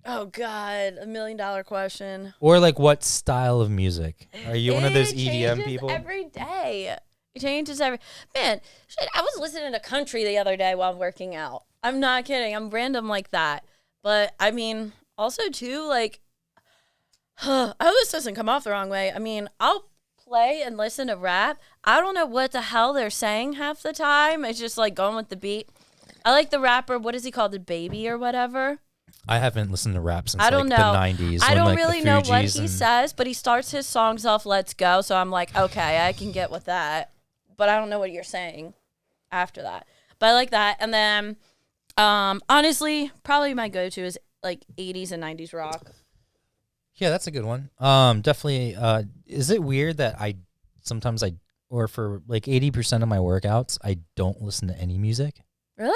Oh, God. $1 million question. Or like what style of music? Are you one of those EDM changes people? Every day. It changes every... Man, shit, I was listening to country the other day while working out. I'm not kidding. I'm random like that. But, I mean, also, too, like... I hope this doesn't come off the wrong way. I mean, I'll play and listen to rap. I don't know what the hell they're saying half the time. It's just, like, going with the beat. I like the rapper, what is he called? The Baby or whatever? I haven't listened to rap since I don't like know. the 90s. I don't like, really know what he says, but he starts his songs off "Let's Go," so I'm like, okay, I can get with that. But I don't know what you're saying after that. But I like that. And then, honestly, probably my go-to is like 80s and 90s rock. Yeah, that's a good one. Definitely. Is it weird that sometimes or for like 80% of my workouts, I don't listen to any music? Really?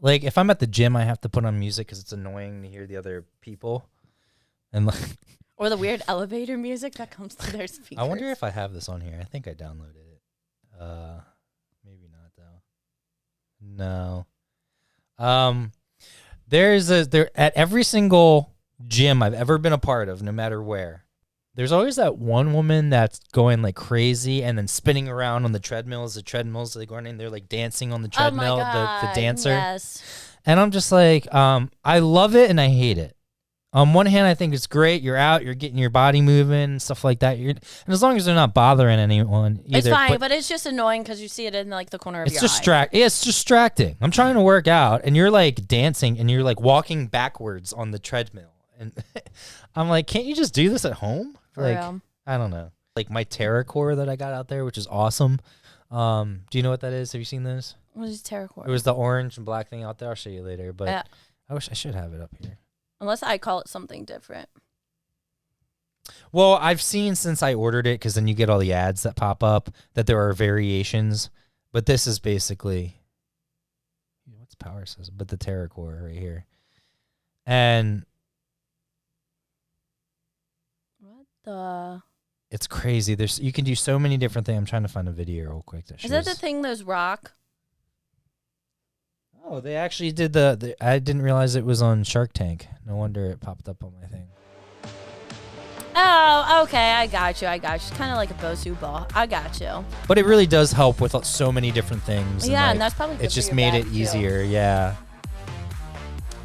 Like, if I'm at the gym, I have to put on music because it's annoying to hear the other people. And like, or the weird elevator music that comes through their speakers. I wonder if I have this on here. I think I downloaded it. Maybe not though. No. There at every single gym I've ever been a part of, no matter where, there's always that one woman that's going like crazy and then spinning around on the treadmills. The treadmills, they're going in, they're like dancing on the treadmill, oh my God, the dancer. Yes. And I'm just like, I love it and I hate it. On one hand, I think it's great. You're out, you're getting your body moving and stuff like that. And as long as they're not bothering anyone either. It's fine, but it's just annoying because you see it in like the corner of your eye. It's distracting. I'm trying to work out and you're like dancing and you're like walking backwards on the treadmill. And I'm like, can't you just do this at home? For like, real. I don't know. Like my TerraCore that I got out there, which is awesome. Do you know what that is? Have you seen those? What is terracotta? It was the orange and black thing out there. I'll show you later. But Yeah. I wish I should have it up here. Unless I call it something different. Well, I've seen since I ordered it, because then you get all the ads that pop up, that there are variations. But this is basically, what's power says? But the terracotta right here. And What the? it's crazy. You can do so many different things. I'm trying to find a video real quick that shows. Is that the thing those rock? Oh, they actually did the I didn't realize it was on Shark Tank. No wonder it popped up on my thing. Oh, okay. I got you. It's kind of like a Bosu ball. I got you. But it really does help with so many different things. Yeah, like, and that's probably good it's for just your made back, it too. easier. Yeah.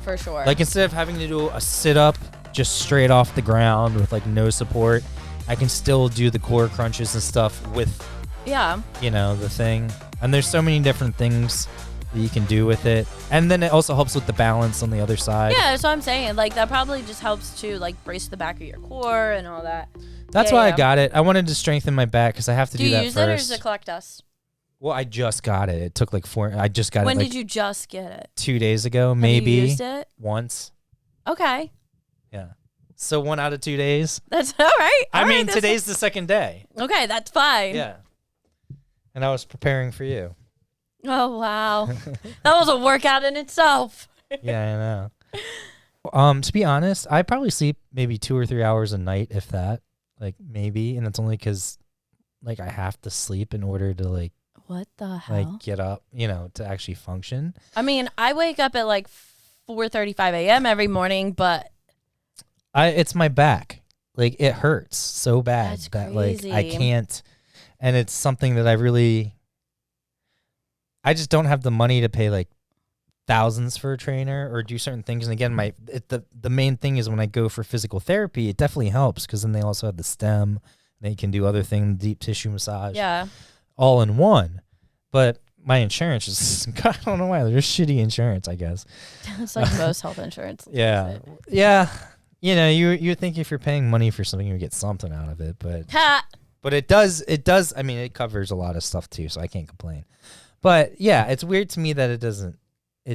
For sure. Like instead of having to do a sit up just straight off the ground with like no support, I can still do the core crunches and stuff with, yeah. the thing. And there's so many different things that you can do with it. And then it also helps with the balance on the other side. Yeah, that's what I'm saying. Like that probably just helps to like brace the back of your core and all that. That's Yeah, why yeah. I got it. I wanted to strengthen my back because I have to Do do you that use first. it or does it collect dust? Well, I just got it. It took like I just got When it like did you just get it? 2 days ago, Have maybe. you used it? Once. Okay. Yeah. So 1 out of 2 days. That's all right. I All mean, right, that's today's the second day. okay, that's fine. Yeah. And I was preparing for you. Oh wow. That was a workout in itself. Yeah, I know. To be honest, I probably sleep maybe 2 or 3 hours a night, if that. Like maybe, and it's only because like I have to sleep in order to like What the hell? get up, to actually function. I mean, I wake up at like 4:35 a.m. every morning, but It's my back. Like it hurts so bad That's that like I crazy. can't, and it's something that I just don't have the money to pay like thousands for a trainer or do certain things. And again, the main thing is when I go for physical therapy, it definitely helps because then they also have the stem. They can do other things, deep tissue massage, yeah. all in one. But my insurance is, I don't know why, they're just shitty insurance, I guess. It's like most health insurance. Yeah. Yeah. You think if you're paying money for something, you get something out of it, but Ha! it does, I mean, it covers a lot of stuff too, so I can't complain. But yeah, it's weird to me that it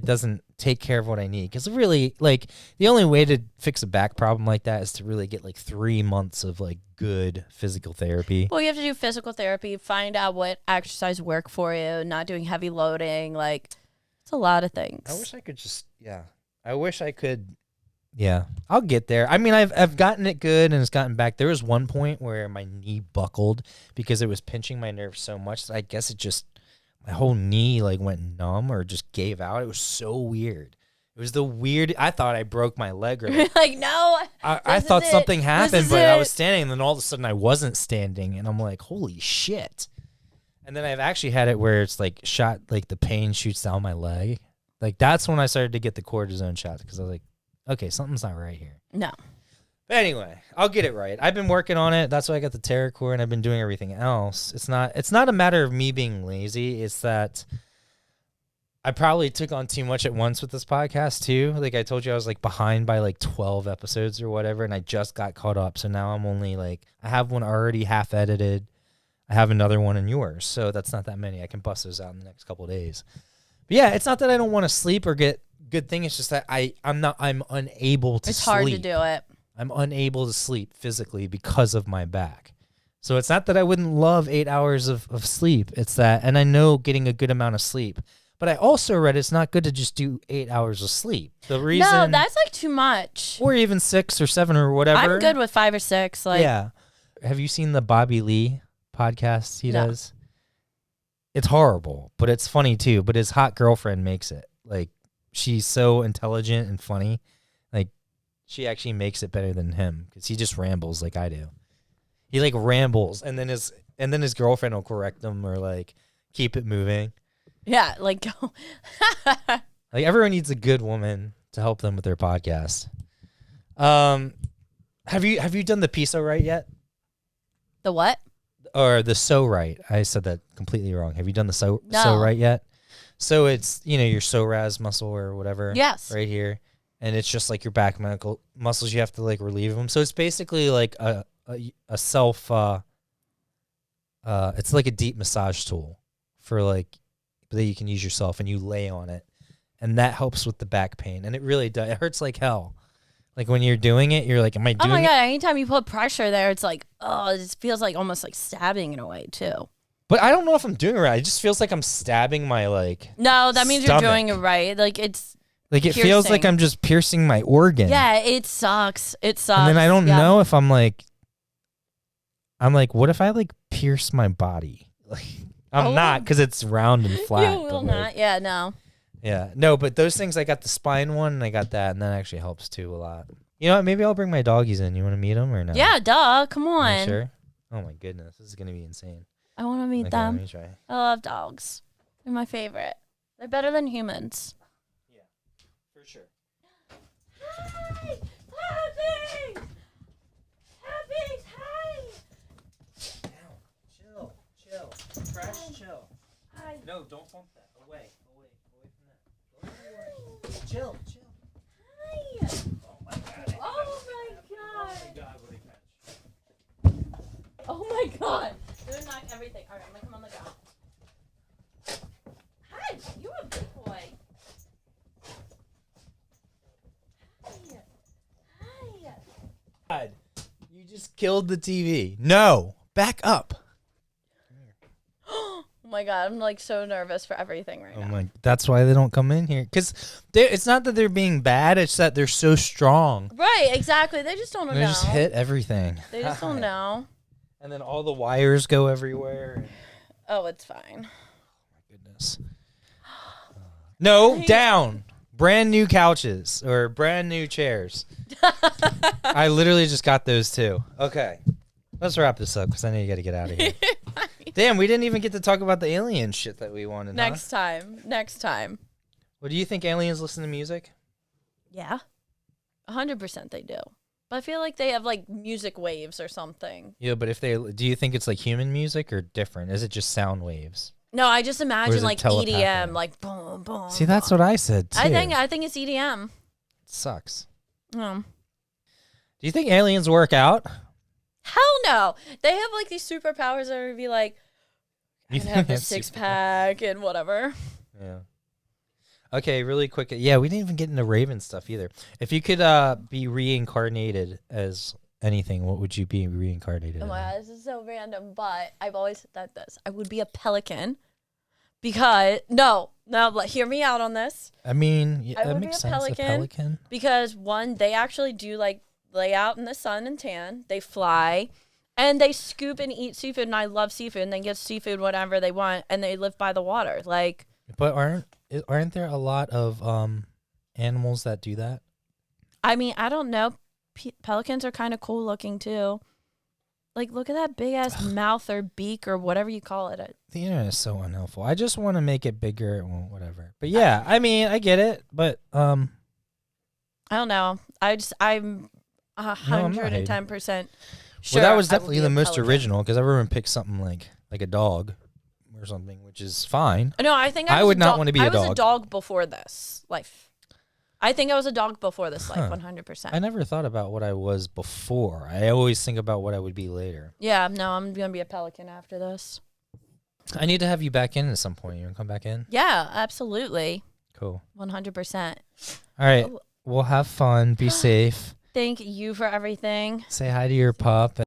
doesn't take care of what I need. Because really, like, the only way to fix a back problem like that is to really get like 3 months of like good physical therapy. Well, you have to do physical therapy, find out what exercise work for you, not doing heavy loading. Like, it's a lot of things. I wish I could Yeah, I'll get there. I mean, I've gotten it good and it's gotten back. There was one point where my knee buckled because it was pinching my nerves so much that I guess my whole knee like went numb or just gave out. It was so weird. It was I thought I broke my leg or like, Like, no. I this thought is it. something This happened, is but I it. was standing and then all of a sudden I wasn't standing and I'm like, holy shit. And then I've actually had it where it's like the pain shoots down my leg. Like that's when I started to get the cortisone shots because I was like, okay, something's not right here. No. But anyway, I'll get it right. I've been working on it. That's why I got the TerraCore and I've been doing everything else. It's not a matter of me being lazy. It's that I probably took on too much at once with this podcast too. Like I told you, I was like behind by like 12 episodes or whatever, and I just got caught up. So now I'm only like, I have one already half edited. I have another one in yours. So that's not that many. I can bust those out in the next couple of days. But yeah, it's not that I don't want to sleep or get good thing. It's just that I'm unable to sleep. It's hard to do it. I'm unable to sleep physically because of my back. So it's not that I wouldn't love 8 hours of sleep. It's that, and I know getting a good amount of sleep. But I also read it's not good to just do 8 hours of sleep. The reason, No, that's like too much. or even 6 or 7 or whatever. I'm good with 5 or 6. Like, yeah. Have you seen the Bobby Lee podcast he No. does? It's horrible, but it's funny too. But his hot girlfriend makes it. Like, she's so intelligent and funny. Like, she actually makes it better than him because he just rambles like I do. He like rambles, and then his girlfriend will correct him or like keep it moving. yeah, like go. Like everyone needs a good woman to help them with their podcast. Have you done the piso right yet? The what? Or the so right? I said that completely wrong. Have you done the so No. right yet? So it's your psoas muscle or whatever. Yes. Right here, and it's just like your back muscles. You have to like relieve them. So it's basically like a self. It's like a deep massage tool. for like that you can use yourself, and you lay on it, and that helps with the back pain. And it really does. It hurts like hell. Like when you're doing it, you're like, am I doing Oh my it? God, anytime you put pressure there, it's like, oh, it feels like almost like stabbing in a way too. But I don't know if I'm doing it right. It just feels like I'm stabbing my like. No, that means stomach. you're doing it right. Like it's Like it feels like piercing. I'm just piercing my organ. Yeah, it sucks. It sucks. And then I don't Yeah. know if I'm like, what if I like pierce my body? Like I'm not, because it's round and flat. You will but, not. like, Yeah, no. yeah, no, but those things, I got the spine one, and I got that, and that actually helps too a lot. You know what? Maybe I'll bring my doggies in. You want to meet them or no? Yeah, duh. Come Are you on. sure? Oh my goodness, this is gonna be insane. I want to meet Okay, them. let me try. I love dogs. They're my favorite. They're better than humans. Yeah, for sure. Hi! Happy! Happy! Hi! Down, chill, fresh, chill. Hi. No, don't bump that. Away from that. Chill. Hi! Oh my god. Oh my god! God, what a catch. Oh my god! They're gonna knock everything. Alright, I'm gonna come on the ground. Hi! You're a big boy. Hi! Hi! God, you just killed the TV. No, back up. Oh my god, I'm like so nervous for everything right Oh now. my, that's why they don't come in here. Because it's not that they're being bad, it's that they're so strong. Right, exactly. They just don't know. They just hit everything. They just don't know. And then all the wires go everywhere. Oh, it's fine. Goodness. No, down. Brand new couches or brand new chairs. I literally just got those too. Okay. Let's wrap this up because I know you got to get out of here. Damn, we didn't even get to talk about the alien shit that we wanted. Next time. Next time. Well, do you think aliens listen to music? Yeah. 100% they do. But I feel like they have like music waves or something. Yeah, but do you think it's like human music or different? Is it just sound waves? No, I just Or imagine is it like telepathic? EDM, like boom, boom. See, that's what I said too. I think it's EDM. It sucks. Um, Do you think aliens work out? hell no. They have like these superpowers that would be like, I You can think have they a have 6-pack and whatever. Yeah. Okay, really quick. Yeah, we didn't even get into Raven stuff either. If you could be reincarnated as anything, what would you be reincarnated Oh my as? god, this is so random, but I've always thought this. I would be a pelican because but hear me out on this. I mean, yeah, I that would be makes a sense. pelican. A pelican. Because one, they actually do like lay out in the sun and tan. They fly and they scoop and eat seafood, and I love seafood, and they get seafood whatever they want, and they live by the water. Like, But aren't there a lot of animals that do that? I mean, I don't know. Pelicans are kind of cool looking too. Like, look at that big ass mouth or beak or whatever you call it. The internet is so unhelpful. I just want to make it bigger. Well, whatever. But yeah, I mean, I get it. But I don't know. I'm not hating. 110% sure. well, that was I will definitely be the a most pelican. original because everyone picked something like a dog or something, which is fine. No, I think I was would a not dog- want to be a I was dog. a dog before this life. I think I was a dog before this life, Huh. 100%. I never thought about what I was before. I always think about what I would be later. Yeah, no, I'm gonna be a pelican after this. I need to have you back in at some point. You want to come back in? Yeah, absolutely, Cool. 100%. All right. Oh. We'll have fun. Be safe. Thank you for everything. Say hi to your pup.